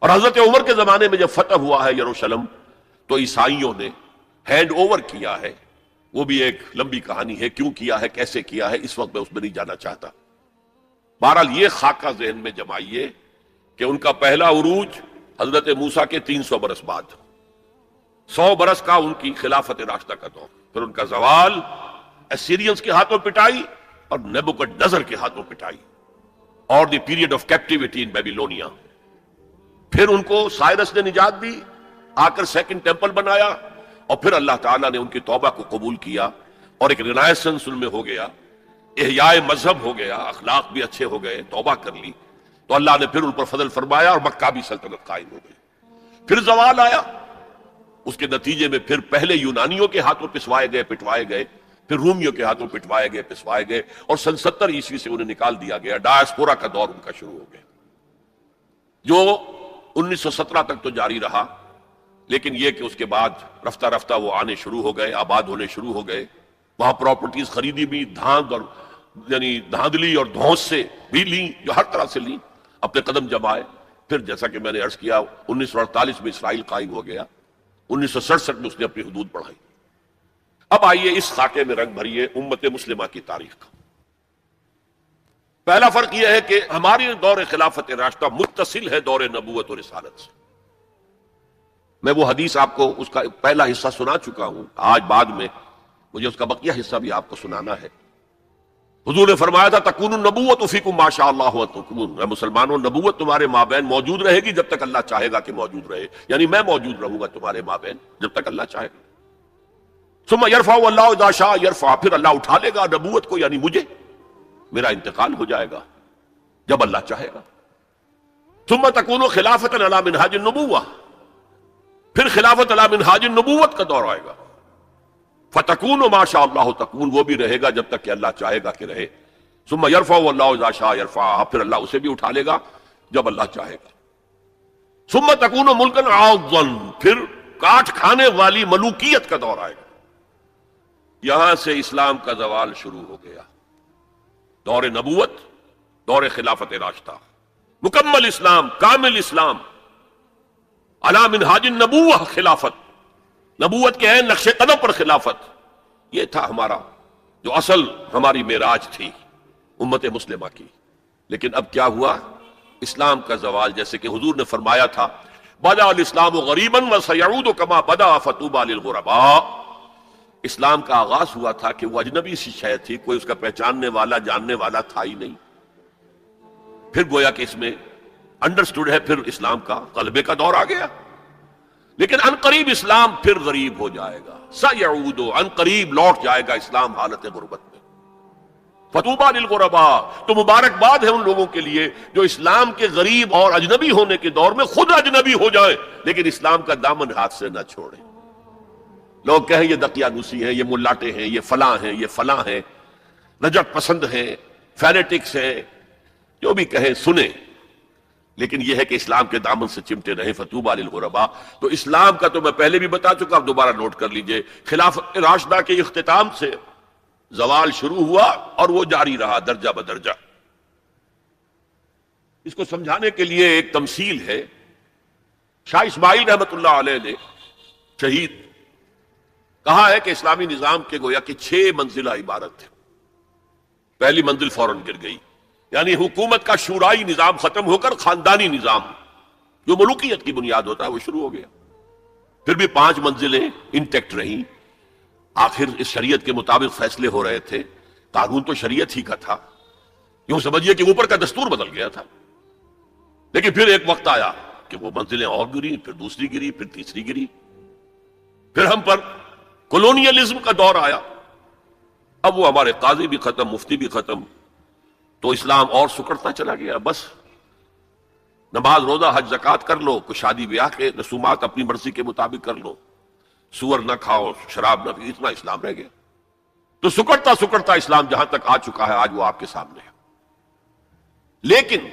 اور حضرت عمر کے زمانے میں جب فتح ہوا ہے یروشلم تو عیسائیوں نے ہینڈ اوور کیا ہے، وہ بھی ایک لمبی کہانی ہے، کیوں کیا ہے، کیسے کیا ہے، اس وقت میں اس میں نہیں جانا چاہتا۔ بہرحال یہ خاکہ ذہن میں جمائیے کہ ان کا پہلا عروج حضرت موسیٰ کے 300 برس بعد، 100 برس کا ان کی خلافت راشدہ کا دور، پھر ان کا زوال اسیرینز کے ہاتھوں پٹائی اور نیبوکڈنیزر کے ہاتھوں پٹائی، اور the period of captivity in Babylonia. پھر ان کو سائرس نے نجات دی، آ کر سیکنڈ ٹیمپل بنایا، اور پھر اللہ تعالیٰ نے ان کی توبہ کو قبول کیا، اور ایک رینائسنس ان میں ہو گیا، احیاء مذہب ہو گیا، اخلاق بھی اچھے ہو گئے، توبہ کر لی، تو اللہ نے پھر ان پر فضل فرمایا اور مکہ بھی سلطنت قائم ہو گئی۔ پھر زوال آیا، اس کے نتیجے میں پھر پہلے یونانیوں کے ہاتھوں پسوائے گئے، پٹوائے گئے، پھر رومیوں کے ہاتھوں پٹوائے گئے، پسوائے گئے، اور سن 70 عیسوی سے انہیں نکال دیا گیا، ڈائسپورا کا دور ان کا شروع ہو گیا، جو 1917 تک تو جاری رہا، لیکن یہ کہ اس کے بعد رفتہ رفتہ وہ آنے شروع ہو گئے، آباد ہونے شروع ہو گئے، وہاں پراپرٹیز خریدی بھی، دھاند اور یعنی دھاندلی اور دھونس سے بھی لیں، جو ہر طرح سے لیں، اپنے قدم جمائے۔ پھر جیسا کہ میں نے عرض کیا 1948 میں اسرائیل قائم ہو گیا، 1967 میں اس نے اپنی حدود بڑھائی۔ اب آئیے اس خاکے میں رنگ بھریے امت مسلمہ کی تاریخ کا۔ پہلا فرق یہ ہے کہ ہماری دور خلافت راشدہ متصل ہے دور نبوت اور رسالت سے۔ میں وہ حدیث آپ کو اس کا پہلا حصہ سنا چکا ہوں، آج بعد میں مجھے اس کا بقیہ حصہ بھی آپ کو سنانا ہے۔ حضور نے فرمایا تھا تکون النبوۃ فیکم ما شاء اللہ تکون، اے مسلمانوں نبوت تمہارے مابین موجود رہے گی جب تک اللہ چاہے گا کہ موجود رہے، یعنی میں موجود رہوں گا تمہارے مابین جب تک اللہ چاہے گا۔ ثم یرفع اللہ اذا شاء یرفع، پھر اللہ اٹھا لے گا نبوت کو، یعنی مجھے، میرا انتقال ہو جائے گا جب اللہ چاہے گا۔ ثم تکون خلافۃ علی منہاج النبوۃ، پھر خلافت علی منہاج النبوت کا دور آئے گا۔ فتکون ما شاء اللہ تکون، وہ بھی رہے گا جب تک کہ اللہ چاہے گا کہ رہے۔ ثم یرفع اللہ اذا شاء یرفع، پھر اللہ اسے بھی اٹھا لے گا جب اللہ چاہے گا۔ ثم تکون ملکا عاضا، پھر کاٹ کھانے والی ملوکیت کا دور آئے گا۔ یہاں سے اسلام کا زوال شروع ہو گیا، دور نبوت، دور خلافت راشدہ، مکمل اسلام، کامل اسلام، علی منہاج النبوۃ خلافت، نبوت کے عین نقش قدم پر خلافت، یہ تھا ہمارا جو اصل ہماری معراج تھی امت مسلمہ کی۔ لیکن اب کیا ہوا؟ اسلام کا زوال، جیسے کہ حضور نے فرمایا تھا بدأ الاسلام غریبا وسیعود کما بدأ فطوبی للغرباء، اسلام کا آغاز ہوا تھا کہ وہ اجنبی سی شے تھی، کوئی اس کا پہچاننے والا جاننے والا تھا ہی نہیں، پھر گویا کہ اس میں انڈرسٹوڈ ہے، پھر اسلام کا غلبے کا دور آ گیا، لیکن ان قریب اسلام پھر غریب ہو جائے گا، سیعود، ان قریب لوٹ جائے گا اسلام حالت غربت میں۔ فطوبی للغرباء، تو مبارکباد ہے ان لوگوں کے لیے جو اسلام کے غریب اور اجنبی ہونے کے دور میں خود اجنبی ہو جائیں لیکن اسلام کا دامن ہاتھ سے نہ چھوڑیں۔ لوگ کہیں یہ دقیانوسی ہیں، یہ ملاٹے ہیں، یہ فلاں ہیں، یہ فلاں ہیں، نجات پسند ہیں، فینیٹکس ہیں، جو بھی کہیں سنیں، لیکن یہ ہے کہ اسلام کے دامن سے چمٹے رہے، فطوبى للغرباء۔ تو اسلام کا تو میں پہلے بھی بتا چکا، اب دوبارہ نوٹ کر لیجئے، خلافت راشدہ کے اختتام سے زوال شروع ہوا اور وہ جاری رہا درجہ بدرجہ۔ اس کو سمجھانے کے لیے ایک تمثیل ہے، شاہ اسماعیل رحمۃ اللہ علیہ نے شہید کہا ہے کہ اسلامی نظام کے گویا کہ 6 منزلہ عبارت ہے۔ پہلی منزل فوراً گر گئی، یعنی حکومت کا شورائی نظام ختم ہو کر خاندانی نظام جو ملوکیت کی بنیاد ہوتا ہے وہ شروع ہو گیا۔ پھر بھی 5 منزلیں انٹیکٹ رہیں، آخر اس شریعت کے مطابق فیصلے ہو رہے تھے، قانون تو شریعت ہی کا تھا، یوں سمجھیے کہ اوپر کا دستور بدل گیا تھا۔ لیکن پھر ایک وقت آیا کہ وہ منزلیں اور گری، پھر دوسری گری، پھر تیسری گری، پھر ہم پر کولونیلزم کا دور آیا۔ اب وہ ہمارے قاضی بھی ختم، مفتی بھی ختم، تو اسلام اور سکڑتا چلا گیا۔ بس نماز روزہ حج زکوٰۃ کر لو، کوئی شادی بیاہ کے رسومات اپنی مرضی کے مطابق کر لو، سور نہ کھاؤ، شراب نہ پیو، اتنا اسلام رہ گیا۔ تو سکڑتا سکڑتا اسلام جہاں تک آ چکا ہے آج وہ آپ کے سامنے ہے۔ لیکن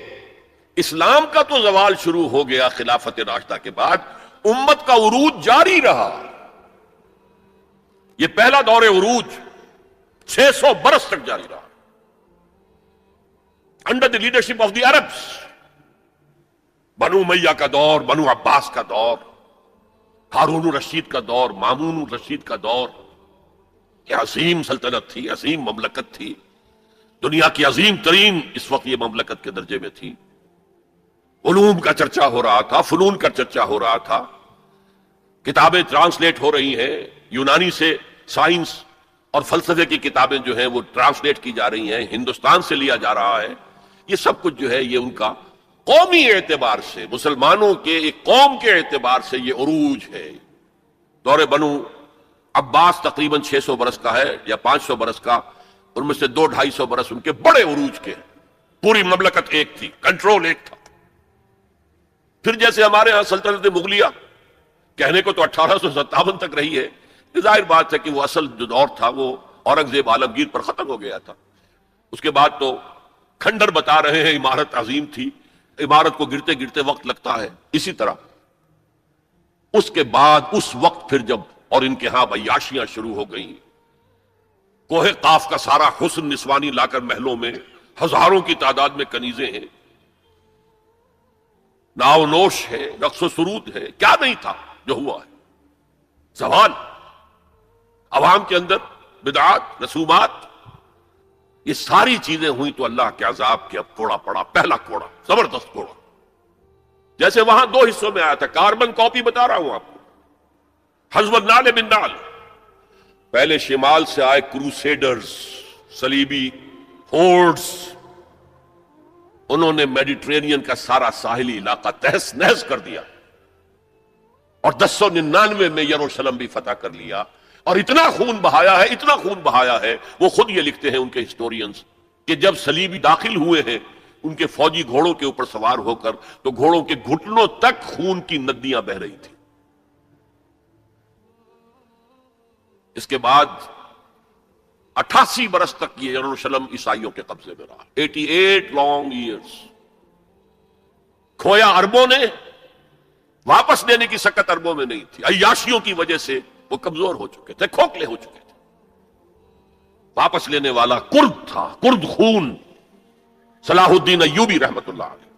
اسلام کا تو زوال شروع ہو گیا خلافت راشدہ کے بعد، امت کا عروج جاری رہا۔ یہ پہلا دور عروج 600 برس تک جاری رہا، under the leadership of the Arabs, بنو امیہ کا دور، بنو عباس کا دور، ہارون الرشید کا دور، مامون الرشید کا دور۔ یہ عظیم سلطنت تھی، عظیم مملکت تھی، دنیا کی عظیم ترین اس وقت یہ مملکت کے درجے میں تھی۔ علوم کا چرچا ہو رہا تھا، فنون کا چرچا ہو رہا تھا، کتابیں ٹرانسلیٹ ہو رہی ہیں، یونانی سے سائنس اور فلسفے کی کتابیں جو ہیں وہ ٹرانسلیٹ کی جا رہی ہیں، ہندوستان سے لیا جا رہا ہے۔ یہ سب کچھ جو ہے یہ ان کا قومی اعتبار سے، مسلمانوں کے ایک قوم کے اعتبار سے یہ عروج ہے۔ دور بنو عباس تقریباً 600 برس کا ہے یا 500 برس کا، ان میں سے 200-250 برس ان کے بڑے عروج کے، پوری مملکت ایک تھی، کنٹرول ایک تھا۔ پھر جیسے ہمارے ہاں سلطنت مغلیہ کہنے کو تو 1857 تک رہی ہے، ظاہر بات ہے کہ وہ اصل جو دور تھا وہ اورنگزیب عالمگیر پر ختم ہو گیا تھا۔ اس کے بعد تو کھنڈر بتا رہے ہیں عمارت عظیم تھی، عمارت کو گرتے گرتے وقت لگتا ہے۔ اسی طرح اس کے بعد اس وقت پھر جب اور ان کے ہاں عیاشیاں شروع ہو گئیں، کوہ قاف کا سارا حسن نسوانی لا کر محلوں میں، ہزاروں کی تعداد میں کنیزیں ہیں، ناؤ نوش ہے، رقص و سرود ہے، کیا نہیں تھا جو ہوا ہے۔ زوال، عوام کے اندر بدعات، رسومات، یہ ساری چیزیں ہوئی تو اللہ کے عذاب کے اب کوڑا پڑا، پہلا کوڑا، زبردست کوڑا۔ جیسے وہاں 2 حصوں میں آیا تھا، کاربن کاپی بتا رہا ہوں آپ کو، حزب النال بن نال۔ پہلے شمال سے آئے کروسیڈرز، صلیبی ہورڈز، انہوں نے میڈیٹرینین کا سارا ساحلی علاقہ تہس نہس کر دیا، اور 1099 میں یروشلم بھی فتح کر لیا، اور اتنا خون بہایا ہے، اتنا خون بہایا ہے، وہ خود یہ لکھتے ہیں ان کے ہسٹورینز کہ جب صلیبی داخل ہوئے ہیں ان کے فوجی گھوڑوں کے اوپر سوار ہو کر، تو گھوڑوں کے گھٹنوں تک خون کی ندیاں بہ رہی تھیں۔ اس کے بعد 88 برس تک یہ یروشلم عیسائیوں کے قبضے میں رہا، 88 لانگ ایئرز۔ کھویا اربوں نے، واپس لینے کی سکت اربوں میں نہیں تھی، عیاشیوں کی وجہ سے وہ کمزور ہو چکے تھے، کھوکھلے ہو چکے تھے۔ واپس لینے والا کرد تھا، کرد خون، صلاح الدین ایوبی رحمت اللہ علیہ۔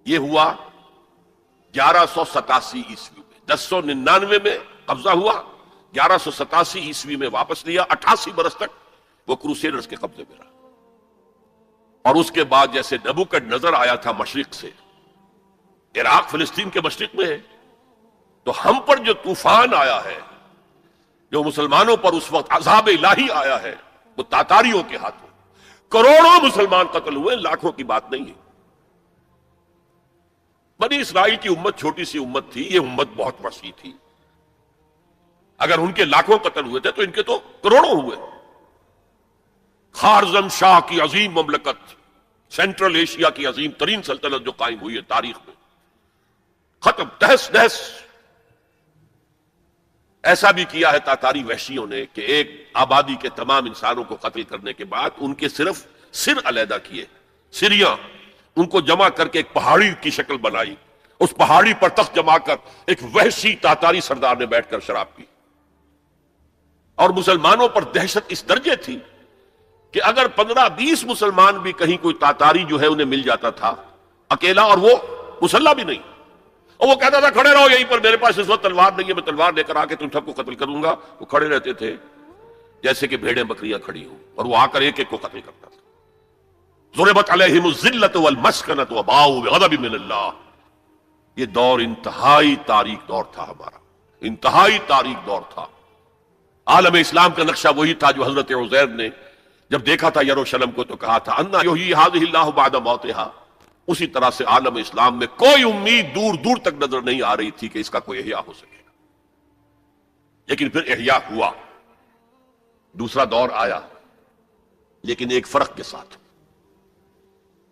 یہ ہوا 1187 عیسوی میں، 1099 میں قبضہ ہوا، 1187 عیسوی میں واپس لیا، 88 برس تک وہ کروسیڈرز کے قبضے میں رہا۔ اور اس کے بعد جیسے نبوکڈ نظر آیا تھا مشرق سے، عراق فلسطین کے مشرق میں ہے، تو ہم پر جو طوفان آیا ہے، جو مسلمانوں پر اس وقت عذاب الہی آیا ہے، وہ تاتاریوں کے ہاتھوں، کروڑوں مسلمان قتل ہوئے، لاکھوں کی بات نہیں ہے۔ بنی اسرائیل کی امت چھوٹی سی امت تھی، یہ امت بہت وسیع تھی، اگر ان کے لاکھوں قتل ہوئے تھے تو ان کے تو کروڑوں ہوئے۔ خارزم شاہ کی عظیم مملکت، سینٹرل ایشیا کی عظیم ترین سلطنت جو قائم ہوئی ہے تاریخ میں، ختم، تہس نہس۔ ایسا بھی کیا ہے تاتاری وحشیوں نے کہ ایک آبادی کے تمام انسانوں کو قتل کرنے کے بعد ان کے صرف سر علیحدہ کیے، سریاں ان کو جمع کر کے ایک پہاڑی کی شکل بنائی، اس پہاڑی پر تخت جما کر ایک وحشی تاتاری سردار نے بیٹھ کر شراب پی، اور مسلمانوں پر دہشت اس درجے تھی کہ اگر 15-20 مسلمان بھی کہیں کوئی تاتاری جو ہے انہیں مل جاتا تھا اکیلا، اور وہ مسلح بھی نہیں، اور وہ کہتا تھا کھڑے رہو یہیں پر، میرے پاس اس وقت تلوار نہیں ہے، میں تلوار لے کر آ کے تم سب کو قتل کروں گا، وہ کھڑے رہتے تھے جیسے کہ بھیڑیں بکریاں کھڑی ہوں، اور وہ آ کر ایک ایک کو قتل کرتا تھا۔ ضربت علیہم الذلۃ والمسکنۃ وباؤوا بغضب من اللہ۔ یہ دور انتہائی تاریک دور تھا ہمارا، انتہائی تاریک دور تھا۔ عالم اسلام کا نقشہ وہی تھا جو حضرت عزیر نے جب دیکھا تھا یروشلم کو تو کہا تھا انا یحیی ھذہ اللہ بعد موتھا۔ اسی طرح سے عالم اسلام میں کوئی امید دور دور تک نظر نہیں آ رہی تھی کہ اس کا کوئی احیاء ہو سکے گا، لیکن پھر احیاء ہوا، دوسرا دور آیا، لیکن ایک فرق کے ساتھ۔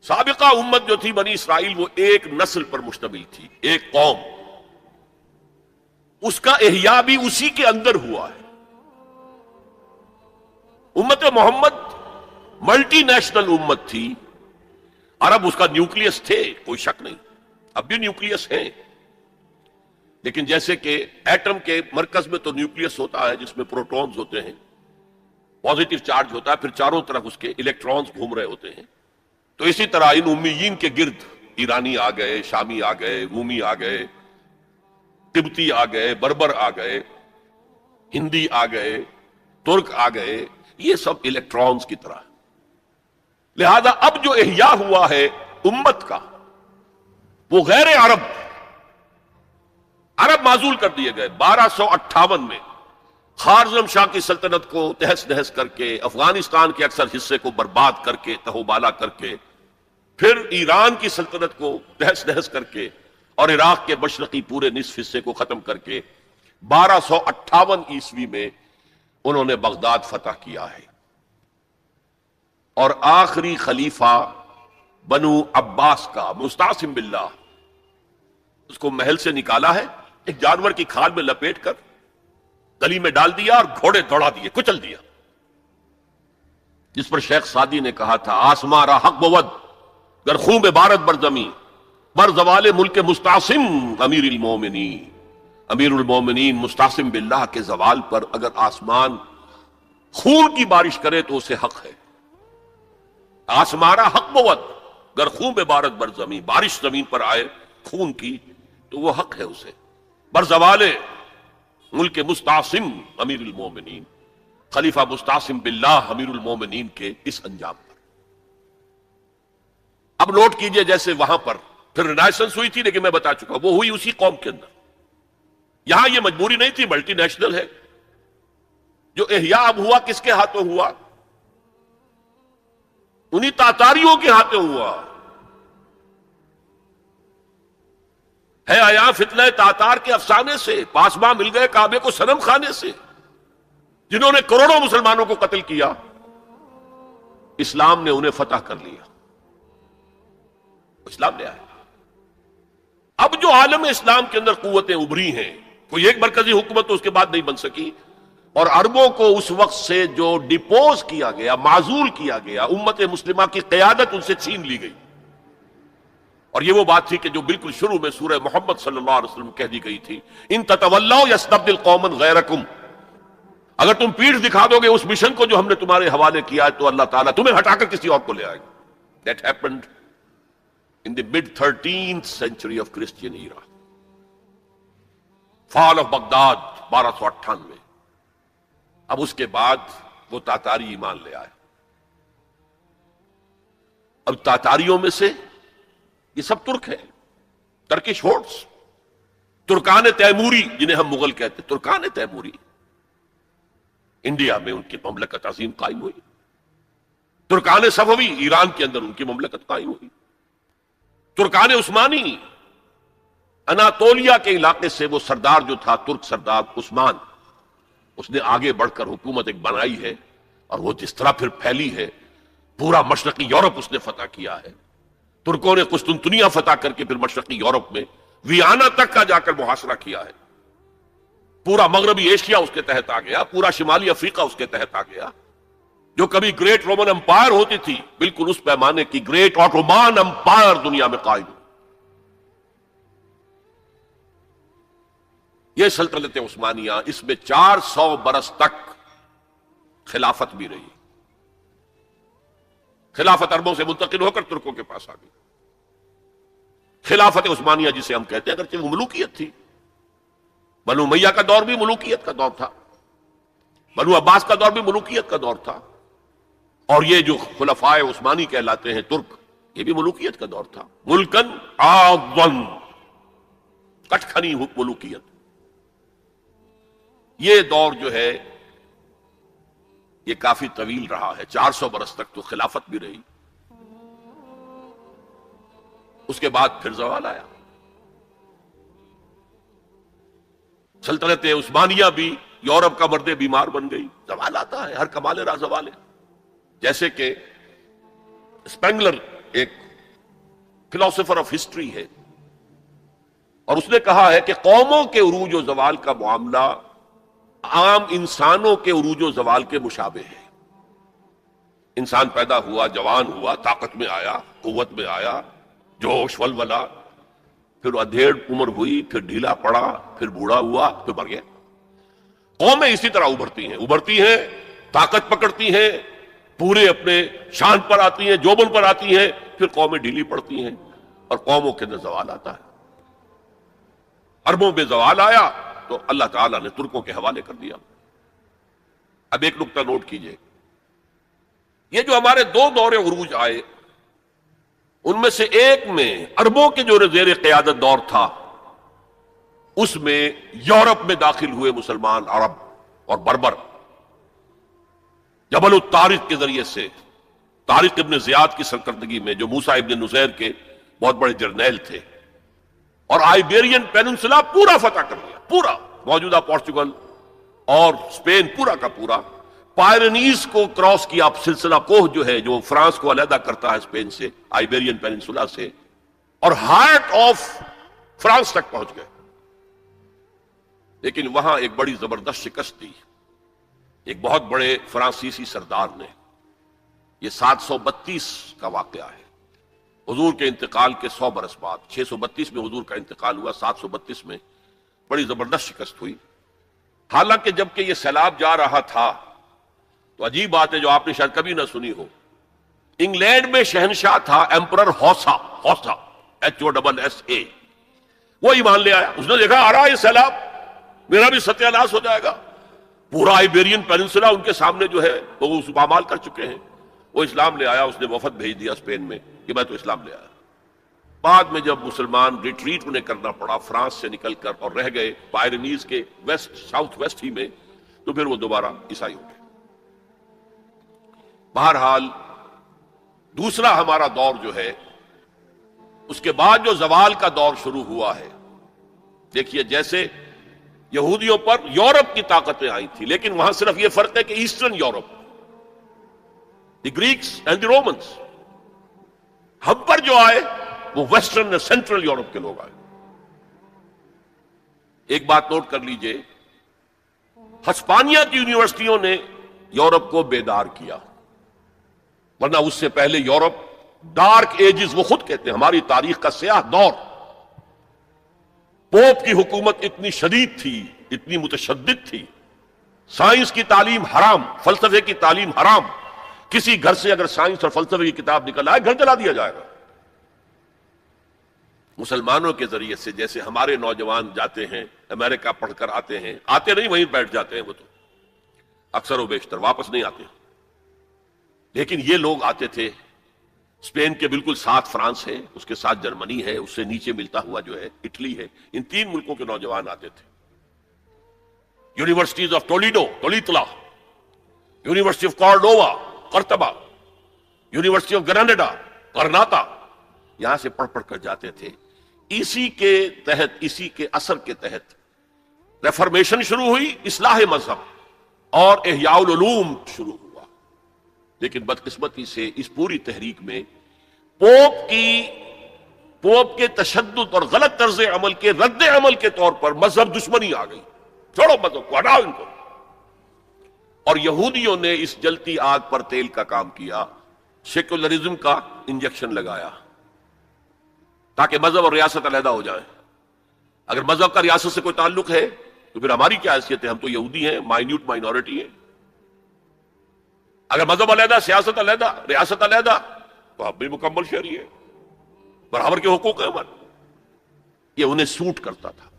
سابقہ امت جو تھی بنی اسرائیل، وہ ایک نسل پر مشتمل تھی، ایک قوم، اس کا احیاء بھی اسی کے اندر ہوا ہے۔ امت محمد ملٹی نیشنل امت تھی، عرب اس کا نیوکلیس تھے، کوئی شک نہیں، اب بھی نیوکلیس ہیں، لیکن جیسے کہ ایٹم کے مرکز میں تو نیوکلیس ہوتا ہے جس میں پروٹونز ہوتے ہیں، پازیٹیو چارج ہوتا ہے، پھر چاروں طرف اس کے الیکٹرانز گھوم رہے ہوتے ہیں، تو اسی طرح ان امیین کے گرد ایرانی آ گئے، شامی آ گئے، رومی آ گئے، تبتی آ گئے، بربر آ گئے، ہندی آ گئے، ترک آ گئے، یہ سب الیکٹرانز کی طرح۔ لہذا اب جو احیاء ہوا ہے امت کا وہ غیر عرب، عرب معزول کر دیے گئے۔ 1258 میں خوارزم شاہ کی سلطنت کو تہس نہس کر کے، افغانستان کے اکثر حصے کو برباد کر کے، تہوبالا کر کے، پھر ایران کی سلطنت کو تہس نہس کر کے، اور عراق کے مشرقی پورے نصف حصے کو ختم کر کے 1258 عیسوی میں انہوں نے بغداد فتح کیا ہے، اور آخری خلیفہ بنو عباس کا مستعصم باللہ، اس کو محل سے نکالا ہے، ایک جانور کی کھال میں لپیٹ کر گلی میں ڈال دیا اور گھوڑے دوڑا دیے، کچل دیا، جس پر شیخ سعدی نے کہا تھا آسماں را حق بود گر خون بارت بر زمین بر زوال ملک مستعصم امیر المومنین۔ امیر المومنین مستعصم باللہ کے زوال پر اگر آسمان خون کی بارش کرے تو اسے حق ہے۔ آسمارا حق بود گر خون بارت بر زمین، بارش زمین پر آئے خون کی تو وہ حق ہے اسے، بر زوال ملک مستعصم امیر المومنین، خلیفہ مستعصم باللہ امیر المومنین کے اس انجام پر۔ اب نوٹ کیجئے جیسے وہاں پر پھر رینائسنس ہوئی تھی، لیکن میں بتا چکا وہ ہوئی اسی قوم کے اندر، یہاں یہ مجبوری نہیں تھی، ملٹی نیشنل ہے۔ جو احیاء اب ہوا کس کے ہاتھوں ہوا؟ انہی تاتاریوں کے ہاتھوں ہوا ہے۔ آیا فتنہ تاتار کے افسانے سے پاسباں مل گئے کعبے کو صنم خانے سے، جنہوں نے کروڑوں مسلمانوں کو قتل کیا، اسلام نے انہیں فتح کر لیا، اسلام نے آیا۔ اب جو عالم اسلام کے اندر قوتیں ابھری ہیں، کوئی ایک مرکزی حکومت تو اس کے بعد نہیں بن سکی، اور عربوں کو اس وقت سے جو ڈیپوز کیا گیا، معزول کیا گیا، امت مسلمہ کی قیادت ان سے چھین لی گئی۔ اور یہ وہ بات تھی کہ جو بالکل شروع میں سورہ محمد صلی اللہ علیہ وسلم کہہ دی گئی تھی، ان تتولوا یستبدل قوما غیرکم، اگر تم پیٹھ دکھا دو گے اس مشن کو جو ہم نے تمہارے حوالے کیا ہے تو اللہ تعالیٰ تمہیں ہٹا کر کسی اور کو لے آئے گا۔ That happened in the mid 13th century of Christian era. Fall of Baghdad 1298۔ اب اس کے بعد وہ تاتاری ایمان لے آئے۔ اب تاتاریوں میں سے یہ سب ترک ہیں، ترکش ہورڈز، ترکان تیموری جنہیں ہم مغل کہتے ہیں، ترکان تیموری، انڈیا میں ان کی مملکت عظیم قائم ہوئی۔ ترکان صفوی، ایران کے اندر ان کی مملکت قائم ہوئی۔ ترکان عثمانی، اناتولیا کے علاقے سے وہ سردار جو تھا، ترک سردار عثمان، اس نے آگے بڑھ کر حکومت ایک بنائی ہے، اور وہ جس طرح پھر پھیلی ہے، پورا مشرقی یورپ اس نے فتح کیا ہے۔ ترکوں نے قسطنطنیہ فتح کر کے پھر مشرقی یورپ میں ویانا تک کا جا کر محاصرہ کیا ہے، پورا مغربی ایشیا اس کے تحت آ گیا، پورا شمالی افریقہ اس کے تحت آ گیا۔ جو کبھی گریٹ رومن امپائر ہوتی تھی، بالکل اس پیمانے کی گریٹ آٹومان امپائر دنیا میں قائم ہوئی۔ یہ سلطنت عثمانیہ، اس میں 400 برس تک خلافت بھی رہی۔ خلافت عربوں سے منتقل ہو کر ترکوں کے پاس آ گئی۔ خلافت عثمانیہ جسے ہم کہتے ہیں، اگرچہ وہ ملوکیت تھی، بنو امیہ کا دور بھی ملوکیت کا دور تھا، بنو عباس کا دور بھی ملوکیت کا دور تھا، اور یہ جو خلفائے عثمانی کہلاتے ہیں ترک، یہ بھی ملوکیت کا دور تھا۔ ملکن عاضن، کٹکھنی ملوکیت۔ یہ دور جو ہے یہ کافی طویل رہا ہے، 400 برس تک تو خلافت بھی رہی۔ اس کے بعد پھر زوال آیا۔ سلطنت عثمانیہ بھی یورپ کا مرد بیمار بن گئی۔ زوال آتا ہے، ہر کمال راہ زوال ہے۔ جیسے کہ اسپینگلر ایک فلاسفر آف ہسٹری ہے، اور اس نے کہا ہے کہ قوموں کے عروج و زوال کا معاملہ عام انسانوں کے عروج و زوال کے مشابہ ہے۔ انسان پیدا ہوا، جوان ہوا، طاقت میں آیا، قوت میں آیا، جوش ولولہ، پھر ادھیڑ عمر ہوئی، پھر ڈھیلا پڑا، پھر بوڑھا ہوا، پھر مر گیا۔ قومیں اسی طرح ابھرتی ہیں، طاقت پکڑتی ہیں، پورے اپنے شان پر آتی ہیں، جوبن پر آتی ہیں، پھر قومیں ڈھیلی پڑتی ہیں، اور قوموں کے اندر زوال آتا ہے۔ عربوں میں زوال آیا تو اللہ تعالیٰ نے ترکوں کے حوالے کر دیا۔ اب ایک نقطہ نوٹ کیجئے، یہ جو ہمارے دو دور عروج آئے، ان میں سے ایک میں عربوں کے جو زیر قیادت دور تھا، اس میں یورپ میں داخل ہوئے مسلمان عرب اور بربر، جبل الطارق کے ذریعے سے، طارق ابن زیاد کی سرکردگی میں، جو موسیٰ ابن نصیر کے بہت بڑے جرنیل تھے، اور آئیبیرین پیننسلا پورا فتح کر دیا، پورا موجودہ پورچگل اور اسپین پورا کا پورا، پائرنیز کو کراس کیا، سلسلہ کوہ جو ہے جو فرانس کو علیحدہ کرتا ہے اسپین سے، آئیبیرین پیننسلا سے، اور ہارٹ آف فرانس تک پہنچ گئے۔ لیکن وہاں ایک بڑی زبردست شکست دی ایک بہت بڑے فرانسیسی سردار نے۔ یہ 732 کا واقعہ ہے، حضور کے انتقال کے 100 برس بعد۔ 632 میں حضور کا انتقال ہوا، 732 میں بڑی زبردست شکست ہوئی۔ حالانکہ جب کہ یہ سیلاب جا رہا تھا تو عجیب بات ہے جو آپ نے شاید کبھی نہ سنی ہو، انگلینڈ میں شہنشاہ تھا ایمپرر ہوسا HOSSA، وہ ایمان لے آیا۔ اس نے دیکھا آ رہا ہے یہ سیلاب، میرا بھی ستیہ ناش ہو جائے گا۔ پورا آئیبیرین پیننسلا ان کے سامنے جو ہے وہ پامال کر چکے ہیں۔ وہ اسلام لے آیا، اس نے وفد بھیج دیا اسپین میں کہ میں تو اسلام لے آیا۔ بعد میں جب مسلمان ریٹریٹ انہیں کرنا پڑا فرانس سے نکل کر، اور رہ گئے پائرنیز کے ویسٹ ساؤتھ ویسٹ ہی میں، تو پھر وہ دوبارہ عیسائی ہو گئے۔ بہرحال دوسرا ہمارا دور جو ہے، اس کے بعد جو زوال کا دور شروع ہوا ہے، دیکھیے جیسے یہودیوں پر یورپ کی طاقتیں آئی تھی، لیکن وہاں صرف یہ فرق ہے کہ eastern Europe, the Greeks and the Romans, ہم پر جو آئے وہ ویسٹرن سینٹرل یورپ کے لوگ آئے۔ ایک بات نوٹ کر لیجئے، ہسپانیہ کی یونیورسٹیوں نے یورپ کو بیدار کیا، ورنہ اس سے پہلے یورپ ڈارک ایجز، وہ خود کہتے ہیں ہماری تاریخ کا سیاہ دور، پوپ کی حکومت اتنی شدید تھی، اتنی متشدد تھی، سائنس کی تعلیم حرام، فلسفے کی تعلیم حرام، کسی گھر سے اگر سائنس اور فلسفے کی کتاب نکل آئے گھر جلا دیا جائے گا۔ مسلمانوں کے ذریعے سے جیسے ہمارے نوجوان جاتے ہیں امریکہ پڑھ کر آتے ہیں، آتے نہیں وہیں بیٹھ جاتے ہیں، وہ تو اکثر و بیشتر واپس نہیں آتے، لیکن یہ لوگ آتے تھے۔ اسپین کے بالکل ساتھ فرانس ہے، اس کے ساتھ جرمنی ہے، اس سے نیچے ملتا ہوا جو ہے اٹلی ہے، ان 3 ملکوں کے نوجوان آتے تھے۔ یونیورسٹیز آف تولیتلا، یونیورسٹی آف کارڈووا قرطبہ، یونیورسٹی آف گراناڈا غرناطہ، یہاں سے پڑھ پڑھ کر جاتے تھے۔ اسی کے تحت، اسی کے اثر کے تحت ریفارمیشن شروع ہوئی، اصلاح مذہب اور احیاء العلوم شروع ہوا۔ لیکن بدقسمتی سے اس پوری تحریک میں پوپ کے تشدد اور غلط طرز عمل کے رد عمل کے طور پر مذہب دشمنی آ گئی۔ چھوڑو مذہب کو، ہٹاؤ ان کو۔ اور یہودیوں نے اس جلتی آگ پر تیل کا کام کیا، سیکولرزم کا انجیکشن لگایا تاکہ مذہب اور ریاست علیحدہ ہو جائیں۔ اگر مذہب کا ریاست سے کوئی تعلق ہے تو پھر ہماری کیا حیثیت ہے؟ ہم تو یہودی ہیں، مائنیوٹ مائنورٹی ہیں۔ اگر مذہب علیحدہ، سیاست علیحدہ، ریاست علیحدہ، تو ہم بھی مکمل شہری ہیں، برابر کے حقوق ہیں ہمارے۔ یہ انہیں سوٹ کرتا تھا۔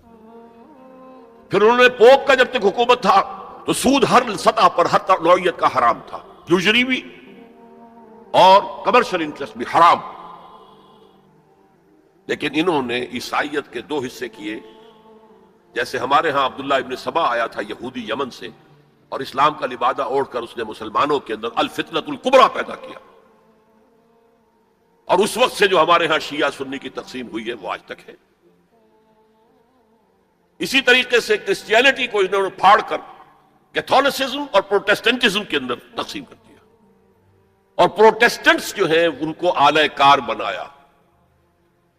پھر انہوں نے پوپ کا جب تک حکومت تھا تو سود ہر سطح پر، ہر نوعیت کا حرام تھا، یوزری بھی اور کمرشل انٹرسٹ بھی حرام۔ لیکن انہوں نے عیسائیت کے دو حصے کیے، جیسے ہمارے ہاں عبداللہ ابن سبا آیا تھا یہودی یمن سے، اور اسلام کا لبادہ اوڑھ کر اس نے مسلمانوں کے اندر الفتنۃ الکبریٰ پیدا کیا، اور اس وقت سے جو ہمارے ہاں شیعہ سنی کی تقسیم ہوئی ہے وہ آج تک ہے۔ اسی طریقے سے کرسچینٹی کو انہوں نے پھاڑ کر کیتھولسزم اور پروٹیسٹنٹزم کے اندر تقسیم کر دیا، اور پروٹیسٹنٹس جو ہیں ان کو آلہ کار بنایا۔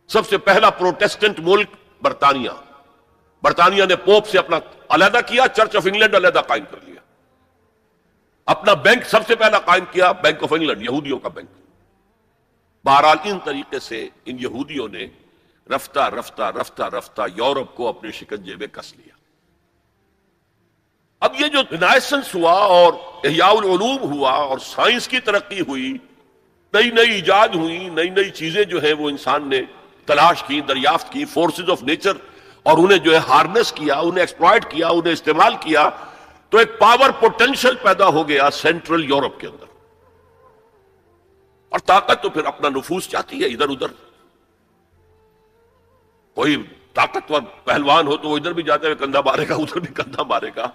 سب سے پہلا پروٹیسٹنٹ ملک برطانیہ، برطانیہ نے پوپ سے اپنا علیحدہ کیا، چرچ آف انگلینڈ علیحدہ قائم کر لیا، اپنا بینک سب سے پہلا قائم کیا، بینک آف انگلینڈ، یہودیوں کا بینک۔ بہرحال ان طریقے سے ان یہودیوں نے رفتہ رفتہ رفتہ رفتہ یورپ کو اپنے شکنجے میں کس لیا۔ اب یہ جو رینائسنس ہوا اور احیاء العلوم ہوا اور سائنس کی ترقی ہوئی، نئی نئی ایجاد ہوئی، نئی نئی چیزیں جو ہیں وہ انسان نے تلاش کی، دریافت کی، فورسز آف نیچر، اور انہیں جو ہے ہارنس کیا، انہیں ایکسپلائٹ کیا، انہیں استعمال کیا، تو ایک پاور پوٹینشل پیدا ہو گیا سینٹرل یورپ کے اندر۔ اور طاقت تو پھر اپنا نفوذ چاہتی ہے ادھر ادھر۔ کوئی طاقتور پہلوان ہو تو وہ ادھر بھی جاتے ہوئے کندھا مارے گا، ادھر بھی کندھا مارے گا۔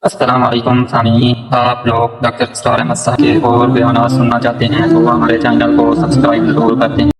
السلام علیکم سامعین، آپ لوگ ڈاکٹر اسرار احمد صاحب کے اور بیانات سننا چاہتے ہیں تو ہمارے چینل کو سبسکرائب ضرور کرتے ہیں۔